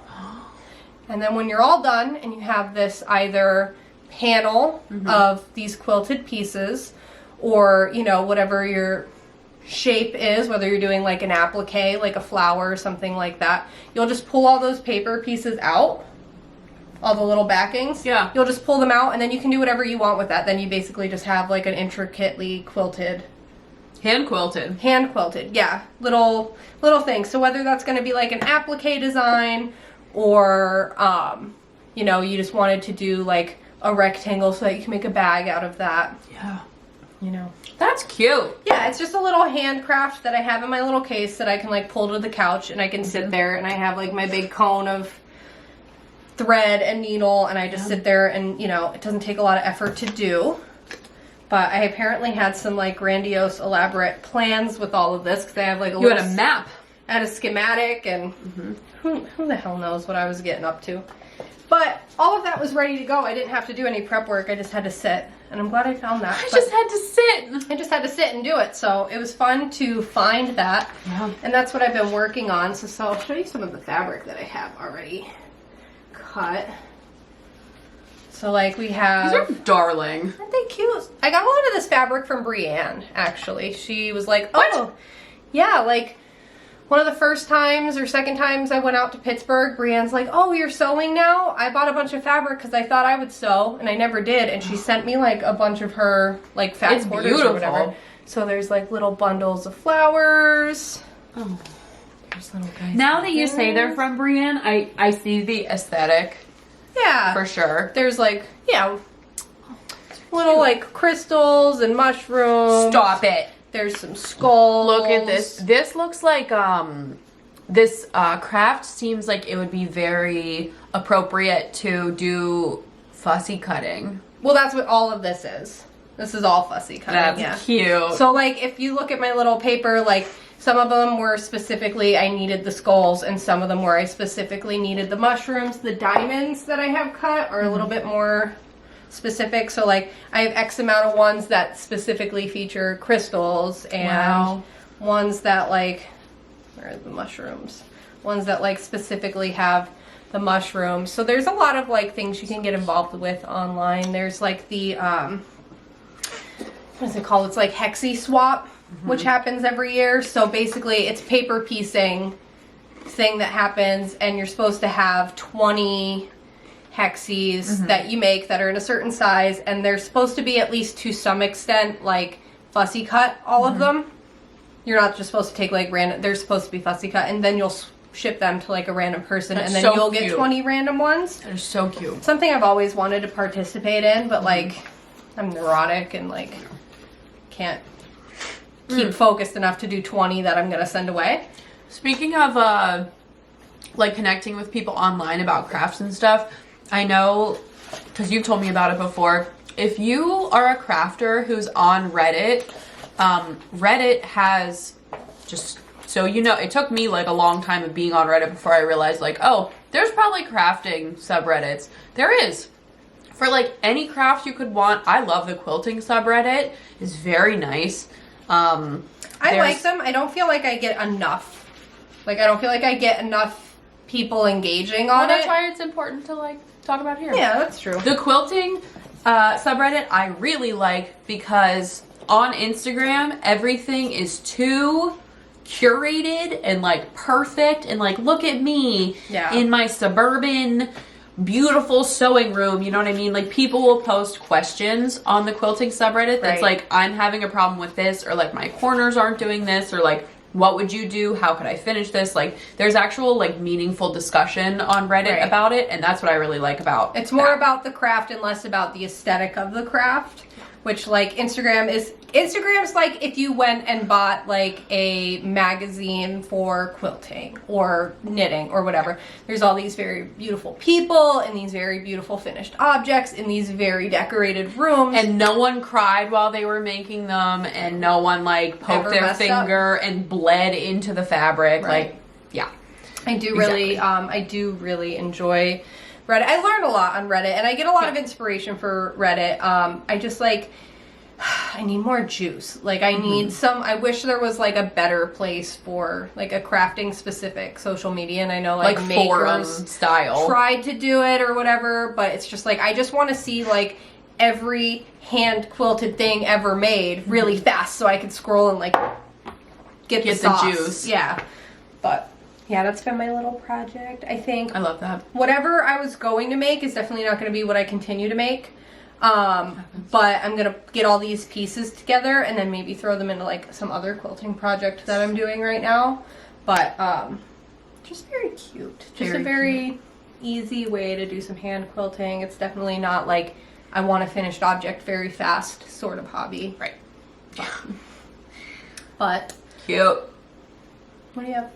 And then when you're all done and you have this either panel of these quilted pieces or, you know, whatever your shape is, whether you're doing like an applique, like a flower or something like that, you'll just pull all those paper pieces out, all the little backings. Yeah. You'll just pull them out, and then you can do whatever you want with that. Then you basically just have like an intricately quilted. Hand quilted. Hand quilted, yeah. Little things. So whether that's going to be like an applique design or, you know, you just wanted to do like a rectangle so that you can make a bag out of that. Yeah. You know. That's cute. Yeah, it's just a little handcraft that I have in my little case that I can like pull to the couch, and I can sit there, and I have like my big cone of thread and needle, and I just sit there, and you know, it doesn't take a lot of effort to do. But I apparently had some like grandiose, elaborate plans with all of this because I have like you had a map. I had a schematic, and who the hell knows what I was getting up to. But all of that was ready to go. I didn't have to do any prep work. I just had to sit. And I'm glad I found that. I just had to sit. I just had to sit and do it. So it was fun to find that. Yeah. And that's what I've been working on. So I'll show you some of the fabric that I have already cut. So like we have... These are darling. Aren't they cute? I got a lot of this fabric from Brienne, actually. She was like, oh, yeah, like... one of the first times or second times I went out to Pittsburgh, Brienne's like, oh, you're sewing now? I bought a bunch of fabric because I thought I would sew, and I never did. And she sent me like a bunch of her like fat quarters or whatever. So there's like little bundles of flowers. Oh, there's little guys. Now that you say they're from Brienne, I see the aesthetic. Yeah. For sure. There's like, yeah, little like crystals and mushrooms. Stop it. There's some skulls. Look at this. This looks like, this craft seems like it would be very appropriate to do fussy cutting. Well, that's what all of this is. This is all fussy cutting. That's cute. So like if you look at my little paper, like some of them were specifically I needed the skulls, and some of them where I specifically needed the mushrooms. The diamonds that I have cut are a little bit more specific. So like I have X amount of ones that specifically feature crystals, and ones that like, where are the mushrooms? Ones that like specifically have the mushrooms. So there's a lot of like things you can get involved with online. There's like the what is it called? It's like Hexi Swap, which happens every year. So basically it's paper piecing thing that happens, and you're supposed to have 20 hexes that you make that are in a certain size, and they're supposed to be, at least to some extent, like fussy cut, all of them. You're not just supposed to take like random, they're supposed to be fussy cut, and then you'll ship them to like a random person. That's and then so you'll cute. get 20 random ones. They're so cute. Something I've always wanted to participate in, but like I'm neurotic and like can't keep focused enough to do 20 that I'm gonna send away. Speaking of like connecting with people online about crafts and stuff, I know, because you've told me about it before, if you are a crafter who's on Reddit, Reddit has, just so you know, it took me like a long time of being on Reddit before I realized like, oh, there's probably crafting subreddits. There is. For like any craft you could want. I love the quilting subreddit. It's very nice. I like them. I don't feel like I get enough. Like I don't feel like I get enough people engaging on That's it. why it's important to like talk about here. Yeah, that's true. The quilting subreddit I really like because on Instagram everything is too curated and like perfect and like look at me in my suburban beautiful sewing room, you know what I mean? Like people will post questions on the quilting subreddit that's like, I'm having a problem with this, or like my corners aren't doing this, or like what would you do? How could I finish this? Like there's actual like meaningful discussion on Reddit about it, and that's what I really like about It's more about the craft and less about the aesthetic of the craft, which like Instagram's like if you went and bought like a magazine for quilting or knitting or whatever. There's all these very beautiful people and these very beautiful finished objects in these very decorated rooms. And no one cried while they were making them, and no one like poked their finger and bled into the fabric. Like, yeah. I do really enjoy Reddit. I learn a lot on Reddit, and I get a lot of inspiration for Reddit. I just like, I need more juice. Like I need I wish there was like a better place for like a crafting specific social media, and I know like forum makers style tried to do it or whatever, but it's just like, I just want to see like every hand quilted thing ever made really fast so I could scroll and like get the sauce. Juice. Yeah. But yeah, that's been my little project. I think I love that. Whatever I was going to make is definitely not going to be what I continue to make. But I'm going to get all these pieces together and then maybe throw them into like some other quilting project that I'm doing right now. But just very cute. Just a very easy way to do some hand quilting. It's definitely not like I want a finished object very fast sort of hobby. Right. But cute. What do you have?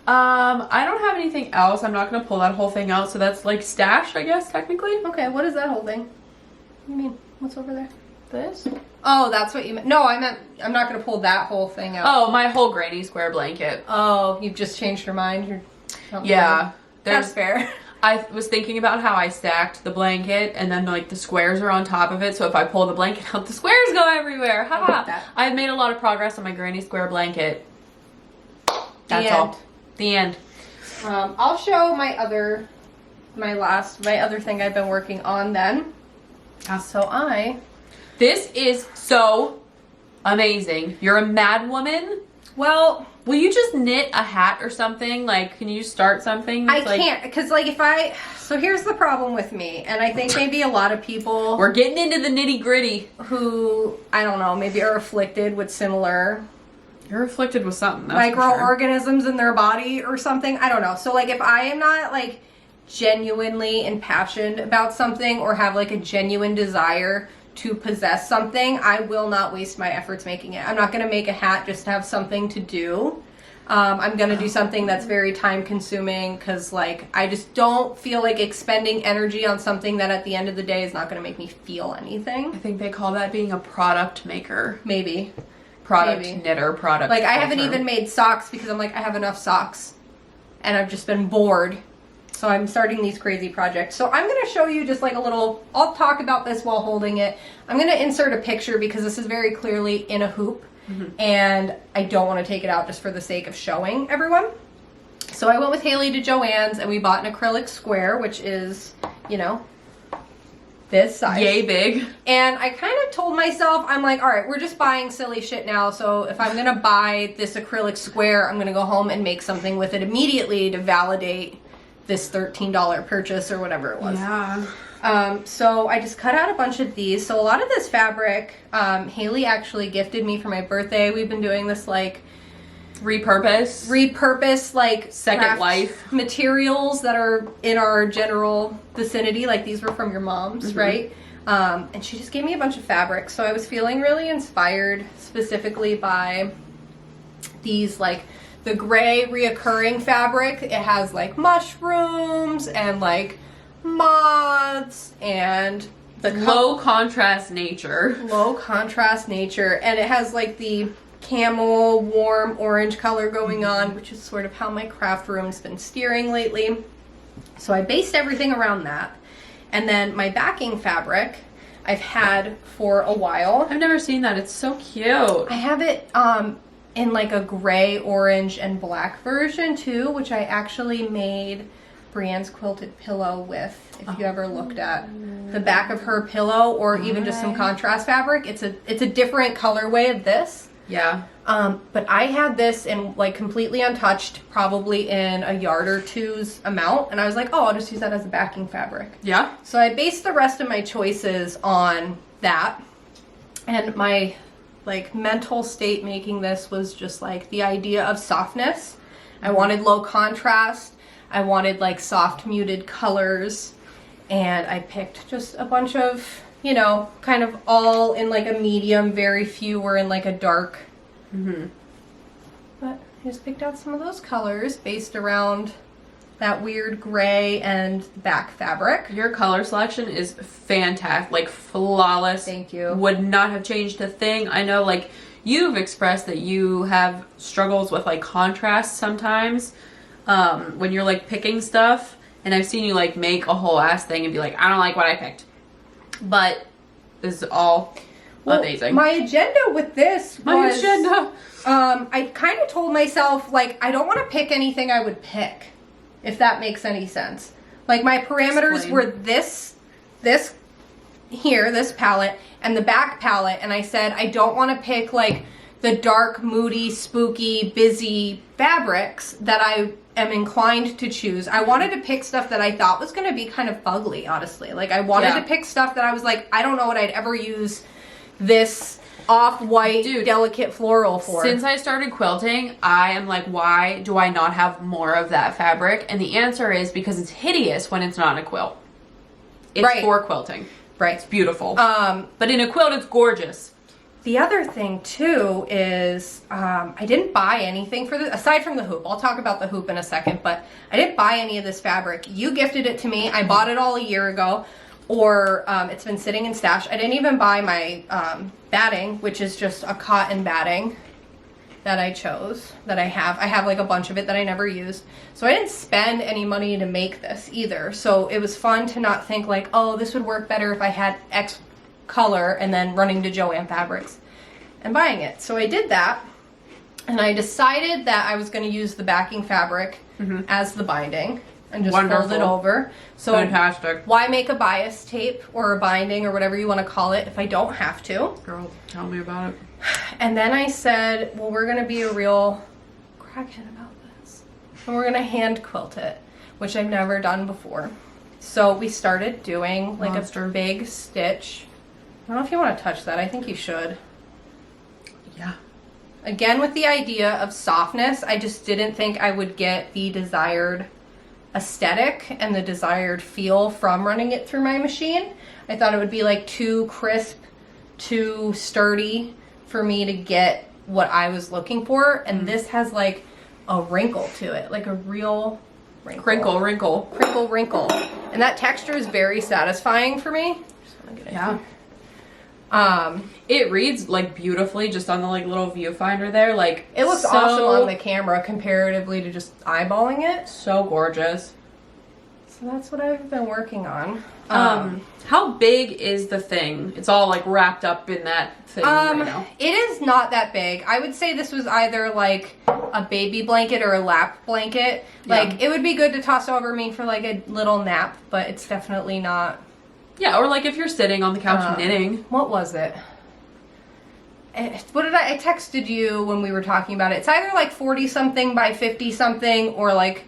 I don't have anything else. I'm not going to pull that whole thing out, so that's like stashed, I guess, technically. Okay, what is that whole thing? What do you mean? What's over there? This? Oh, that's what you meant. No, I meant I'm not going to pull that whole thing out. Oh, my whole granny square blanket. Oh, you've just changed your mind? Yeah. That's fair. I was thinking about how I stacked the blanket, and then like the squares are on top of it, so if I pull the blanket out, the squares go everywhere. Haha. I've made a lot of progress on my granny square blanket. That's all. The end. I'll show my other thing I've been working on then. This is so amazing. You're a mad woman. Well, will you just knit a hat or something? Like, can you start something? I can't, because like so here's the problem with me, and I think maybe a lot of people we're getting into the nitty gritty who, I don't know, maybe are afflicted with similar You're afflicted with something, that's microorganisms in their body or something. I don't know. So like if I am not like genuinely impassioned about something or have like a genuine desire to possess something, I will not waste my efforts making it. I'm not going to make a hat just to have something to do. I'm going to do something that's very time consuming because like I just don't feel like expending energy on something that at the end of the day is not going to make me feel anything. I think they call that being a product maker. Maybe. Product Maybe. knitter, product Like I filter. haven't even made socks because I'm like, I have enough socks and I've just been bored. So I'm starting these crazy projects. So I'm going to show you just like a little, I'll talk about this while holding it. I'm going to insert a picture because this is very clearly in a hoop. And I don't want to take it out just for the sake of showing everyone. So I went with Haley to Joann's and we bought an acrylic square, which is, you know, this size. Yay big. And I kind of told myself, I'm like, all right, we're just buying silly shit now. So if I'm going to buy this acrylic square, I'm going to go home and make something with it immediately to validate this $13 purchase or whatever it was. Yeah. So I just cut out a bunch of these. So a lot of this fabric, Haley actually gifted me for my birthday. We've been doing this like repurpose like Second craft life materials that are in our general vicinity. Like these were from your mom's, right? And she just gave me a bunch of fabric. So I was feeling really inspired specifically by these like the gray reoccurring fabric. It has like mushrooms and like moths and the low contrast nature. And it has like the camel warm orange color going on, which is sort of how my craft room's been steering lately. So I based everything around that. And then my backing fabric I've had for a while. I've never seen that. It's so cute. I have it in like a gray, orange, and black version too, which I actually made Brienne's quilted pillow with. If you ever looked at the back of her pillow or even just some contrast fabric, it's a different colorway of this. Yeah. But I had this in like completely untouched, probably in a yard or two's amount, and I was like, oh, I'll just use that as a backing fabric. Yeah. So I based the rest of my choices on that, and my like mental state making this was just like the idea of softness. I wanted low contrast. I wanted like soft muted colors, and I picked just a bunch of, you know, kind of all in like a medium, very few were in like a dark. But I just picked out some of those colors based around that weird gray and back fabric. Your color selection is fantastic, like flawless. Thank you. Would not have changed a thing. I know like you've expressed that you have struggles with like contrast sometimes when you're like picking stuff, and I've seen you like make a whole ass thing and be like, I don't like what I picked. But this is all amazing. My agenda with this was I kind of told myself like I don't want to pick anything I would pick, if that makes any sense. Like my parameters were this here, this palette, and the back palette, and I said I don't want to pick like the dark, moody, spooky, busy fabrics that I am inclined to choose. I wanted to pick stuff that I thought was going to be kind of fugly, honestly. Like I wanted to pick stuff that I was like, I don't know what I'd ever use this off-white, delicate floral for. Since I started quilting, I am like, why do I not have more of that fabric? And the answer is because it's hideous when it's not a quilt. It's for quilting. Right. It's beautiful. But in a quilt, it's gorgeous. The other thing too is I didn't buy anything for this aside from the hoop. I'll talk about the hoop in a second, but I didn't buy any of this fabric. You gifted it to me. I bought it all a year ago, or it's been sitting in stash. I didn't even buy my batting, which is just a cotton batting that I chose, that I have. I have like a bunch of it that I never used. So I didn't spend any money to make this either. So it was fun to not think like, oh, this would work better if I had X color and then running to Joann Fabrics and buying it. So I did that, and I decided that I was going to use the backing fabric as the binding and just fold it over. So fantastic. Why make a bias tape or a binding or whatever you want to call it if I don't have to? Girl, tell me about it. And then I said, well, we're going to be a real crackhead about this. And we're going to hand quilt it, which I've never done before. So we started doing like a big stitch. I don't know if you want to touch that. I think you should. Yeah. Again, with the idea of softness, I just didn't think I would get the desired aesthetic and the desired feel from running it through my machine. I thought it would be like too crisp, too sturdy for me to get what I was looking for. And this has like a wrinkle to it, like a real wrinkle. Wrinkle. And that texture is very satisfying for me. Just want to get it here. It reads like beautifully just on the like little viewfinder there. Like it looks awesome on the camera comparatively to just eyeballing it. So gorgeous. So that's what I've been working on. How big is the thing? It's all like wrapped up in that thing right now. It is not that big. I would say this was either like a baby blanket or a lap blanket. Like it would be good to toss over me for like a little nap, but it's definitely not. Yeah, or like if you're sitting on the couch knitting. What was it? What did I texted you when we were talking about it. It's either like 40 something by 50 something or like,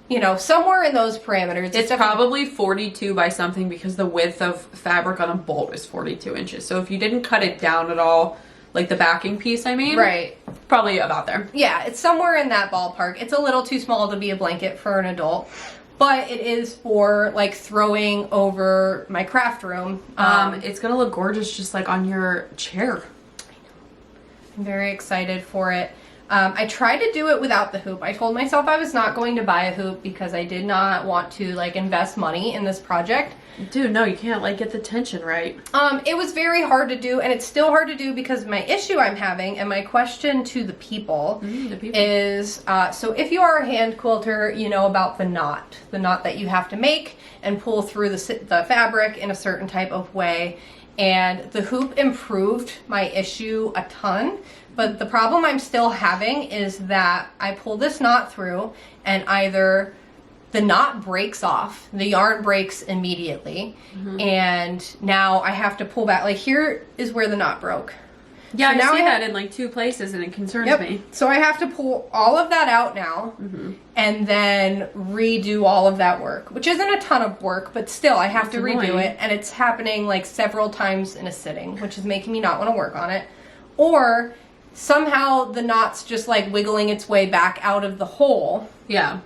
you know, somewhere in those parameters. It's probably 42 by something because the width of fabric on a bolt is 42 inches. So if you didn't cut it down at all, like the backing piece, I mean. Right. Probably about there. Yeah, it's somewhere in that ballpark. It's a little too small to be a blanket for an adult. But it is for like throwing over my craft room. It's gonna look gorgeous just like on your chair. I'm very excited for it. I tried to do it without the hoop. I told myself I was not going to buy a hoop because I did not want to like invest money in this project. Dude, no, you can't like get the tension right. It was very hard to do, and it's still hard to do because my issue I'm having and my question to the people is, so if you are a hand quilter, you know about the knot that you have to make and pull through the fabric in a certain type of way. And the hoop improved my issue a ton, but the problem I'm still having is that I pull this knot through and either the knot breaks off, the yarn breaks immediately, and now I have to pull back. Like here is where the knot broke. Yeah, so I see that in like 2 places and it concerns me. So I have to pull all of that out now and then redo all of that work, which isn't a ton of work, but still I have to redo it, and it's happening like several times in a sitting, which is making me not want to work on it. Or somehow the knot's just like wiggling its way back out of the hole. Yeah.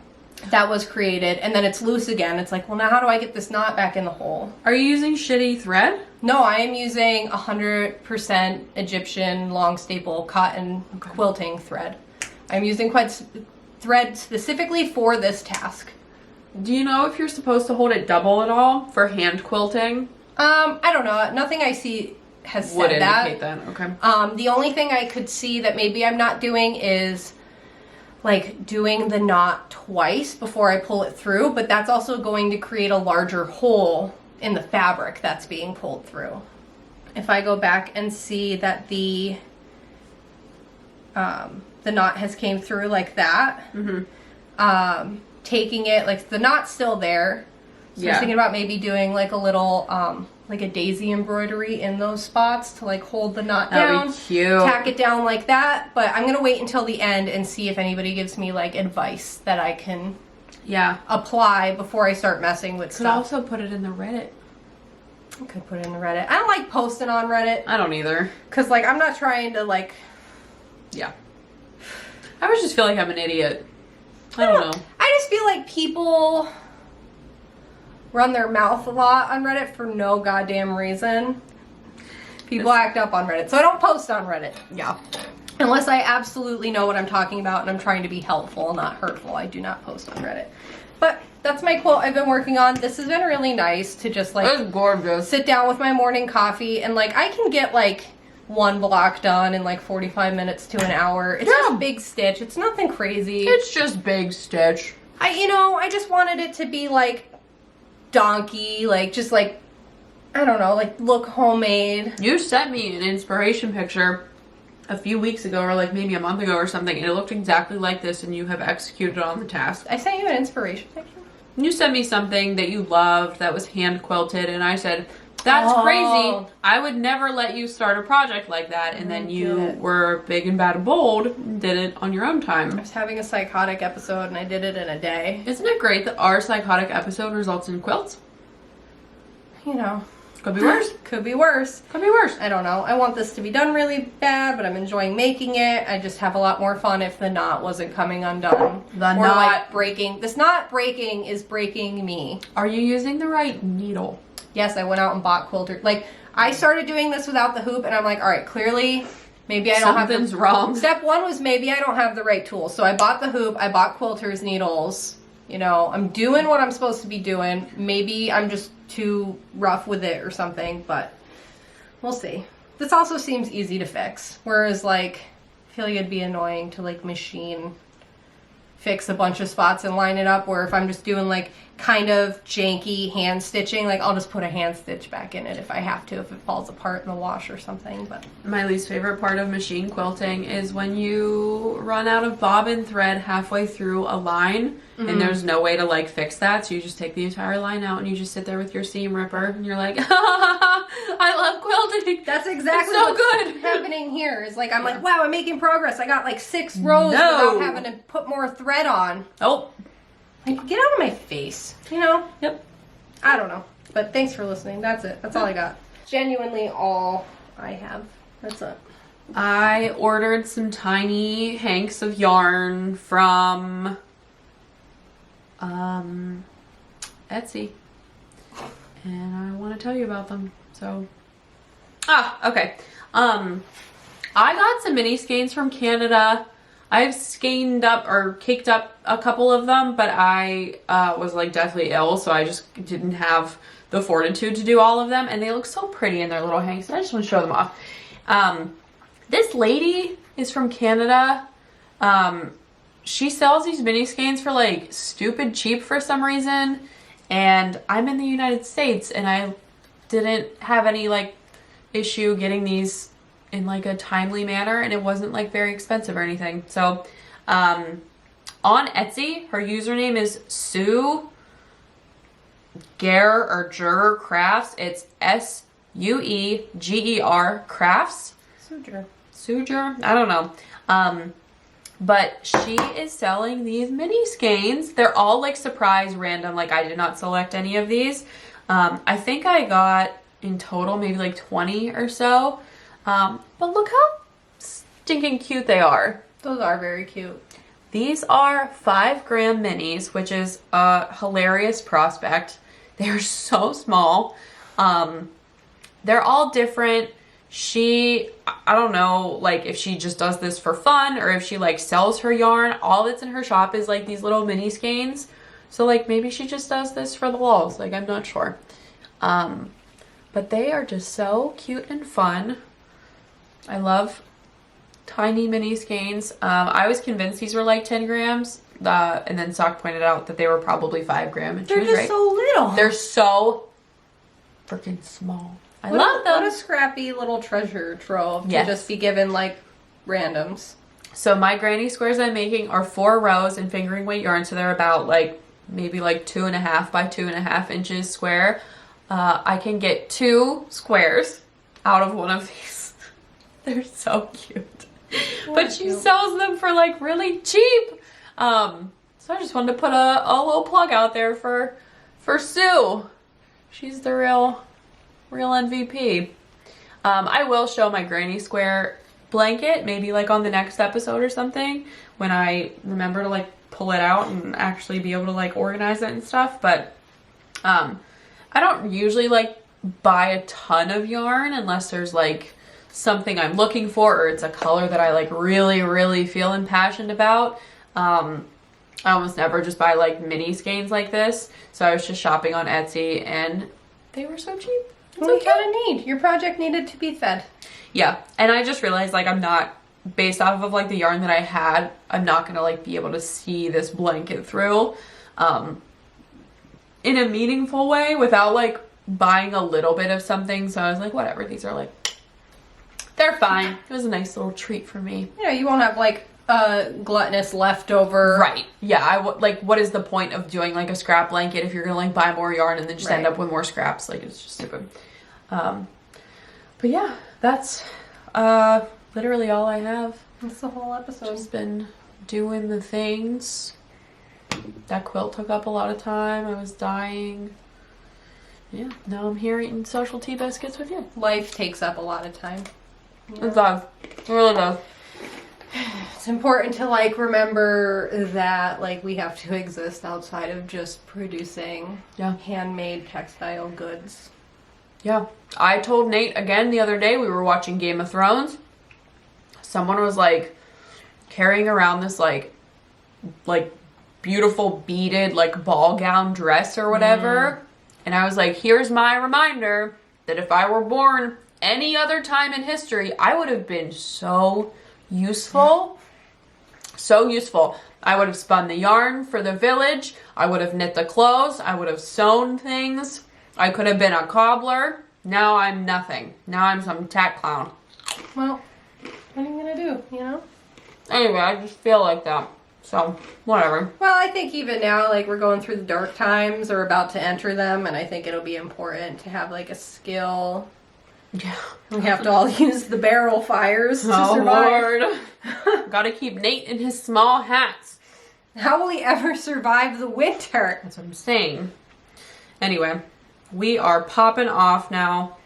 That was created, and then it's loose again. It's like, well, now how do I get this knot back in the hole? Are you using shitty thread? No, I am using 100% Egyptian long staple cotton quilting thread. I'm using thread specifically for this task. Do you know if you're supposed to hold it double at all for hand quilting? I don't know. Nothing I see has Would said that. indicate that. Okay. The only thing I could see that maybe I'm not doing is like doing the knot twice before I pull it through, but that's also going to create a larger hole in the fabric that's being pulled through. If I go back and see that the knot has came through like that, taking it, like the knot's still there. So I was thinking about maybe doing like a little, like a daisy embroidery in those spots to like hold the knot down. That'd be cute. Tack it down like that, but I'm gonna wait until the end and see if anybody gives me like advice that I can apply before I start messing with stuff. Could also put it in the Reddit. I could put it in the Reddit. I don't like posting on Reddit. I don't either. Cause like I'm not trying to like. Yeah. I would just feel like I'm an idiot. I don't know. I just feel like people run their mouth a lot on Reddit for no goddamn reason. People act up on Reddit. So I don't post on Reddit. Yeah. Unless I absolutely know what I'm talking about and I'm trying to be helpful, not hurtful. I do not post on Reddit. But that's my quilt I've been working on. This has been really nice to just like It's gorgeous. Sit down with my morning coffee and like I can get like one block done in like 45 minutes to an hour. It's just a big stitch. It's nothing crazy. It's just big stitch. I just wanted it to be like donkey, like just like, I don't know, like look homemade. You sent me an inspiration picture a few weeks ago or like maybe a month ago or something, and it looked exactly like this, and you have executed on the task. I sent you an inspiration picture? You sent me something that you loved that was hand quilted, and I said, That's Oh. crazy. I would never let you start a project like that, and then you were big and bad and bold and did it on your own I time. was having a psychotic episode and I did it in a day. Isn't it great that our psychotic episode results in quilts? You know. Could be worse. Could be worse. Could be worse. I don't know. I want this to be done really bad, but I'm enjoying making it. I just have a lot more fun if the knot wasn't coming undone. The or knot. like breaking. This knot breaking is breaking me. Are you using the right needle? Yes, I went out and bought quilter. Like, I started doing this without the hoop, and I'm like, all right, clearly, maybe I don't have Something's wrong. Step one was maybe I don't have the right tools. So I bought the hoop, I bought quilter's needles. You know, I'm doing what I'm supposed to be doing. Maybe I'm just too rough with it or something, but we'll see. This also seems easy to fix. Whereas, like, I feel like it'd be annoying to, like, machine fix a bunch of spots and line it up, where if I'm just doing, like, kind of janky hand stitching, like, I'll just put a hand stitch back in it if I have to, if it falls apart in the wash or something, but... My least favorite part of machine quilting is when you run out of bobbin thread halfway through a line, and there's no way to, like, fix that, so you just take the entire line out and you just sit there with your seam ripper, and you're like, I love quilting! That's exactly so what's good. happening here. Is like, I'm like, wow, I'm making progress. I got like 6 rows without having to put more thread on. Oh. Like, get out of my face, you know? Yep. I don't know. But thanks for listening. That's it. That's all I got. Genuinely all I have. That's it. I ordered some tiny hanks of yarn from Etsy, and I want to tell you about them. So, okay. I got some mini skeins from Canada. I've skeined up or caked up a couple of them, but I was like deathly ill, so I just didn't have the fortitude to do all of them, and they look so pretty in their little hanks, and I just want to show them off. This lady is from Canada. She sells these mini skeins for like stupid cheap for some reason, and I'm in the United States, and I didn't have any like issue getting these in like a timely manner, and it wasn't like very expensive or anything. So on Etsy, her username is Sue Ger or Ger Crafts. It's SUEGER Crafts. Suger? I don't know. But she is selling these mini skeins. They're all like surprise random. Like, I did not select any of these. I think I got in total maybe like 20 or so. But look how stinking cute they are. Those are very cute. These are 5 gram minis, which is a hilarious prospect. They are so small. They're all different. I don't know, like, if she just does this for fun or if she, like, sells her yarn. All that's in her shop is, like, these little mini skeins. So, like, maybe she just does this for the lulz. Like, I'm not sure. But they are just so cute and fun. I love tiny mini skeins. I was convinced these were, like, 10 grams. And then Sock pointed out that they were probably 5 gram. And They're she was just right. so little. They're so freaking small. I love them. What a scrappy little treasure trove Yes. to just be given, like, randoms. So my granny squares I'm making are 4 rows in fingering weight yarn. So they're about like, maybe like 2.5 by 2.5 inches square. I can get 2 squares out of one of these. They're so cute. But she sells them for like really cheap. So I just wanted to put a little plug out there for Sue. She's the real MVP. I will show my granny square blanket maybe like on the next episode or something when I remember to like pull it out and actually be able to like organize it and stuff. But I don't usually like buy a ton of yarn unless there's like something I'm looking for or it's a color that I like really feel impassioned about. I almost never just buy like mini skeins like this, so I was just shopping on Etsy and they were so cheap. Well, you kind of need. Your project needed to be fed. Yeah, and I just realized like I'm not, based off of like the yarn that I had, I'm not gonna like be able to see this blanket through in a meaningful way without like buying a little bit of something. So I was like, whatever, these are like, they're fine. It was a nice little treat for me. Yeah, you won't have like a gluttonous leftover. Right. Yeah, like, what is the point of doing like a scrap blanket if you're gonna like buy more yarn and then just end up with more scraps? Like, it's just stupid. But yeah, that's literally all I have. That's the whole episode. Just been doing the things. That quilt took up a lot of time. I was dying. Yeah, now I'm here eating social tea biscuits with you. Life takes up a lot of time. It does. It really does. It's important to like remember that like we have to exist outside of just producing handmade textile goods. Yeah. I told Nate again the other day, we were watching Game of Thrones. Someone was like carrying around this like beautiful beaded like ball gown dress or whatever. And I was like, here's my reminder that if I were born any other time in history, I would have been so useful. So useful. I would have spun the yarn for the village. I would have knit the clothes. I would have sewn things. I could have been a cobbler. Now I'm nothing. Now I'm some tack clown. Well, what are you gonna do, you know? Anyway, I just feel like that. So, whatever. Well, I think even now, like, we're going through the dark times or about to enter them, and I think it'll be important to have, like, a skill. Yeah. We have to all use the barrel fires to survive. Lord. Gotta keep Nate in his small hats. How will he ever survive the winter? That's what I'm saying. Anyway, we are popping off now.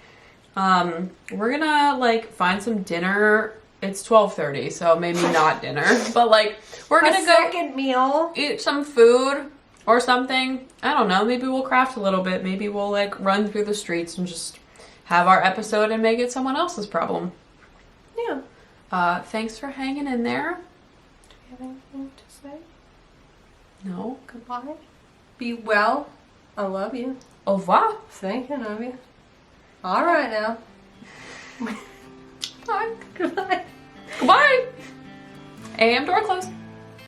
We're gonna, like, find some dinner. It's 12:30, so maybe not dinner. But, like, we're gonna go second meal. Eat some food or something. I don't know. Maybe we'll craft a little bit. Maybe we'll, like, run through the streets and just have our episode and make it someone else's problem. Yeah. Thanks for hanging in there. Do you have anything to say? No. Goodbye. Be well. I love you. Au revoir. Thinking of you. All right now. Bye. Goodbye. Goodbye. AM door closed.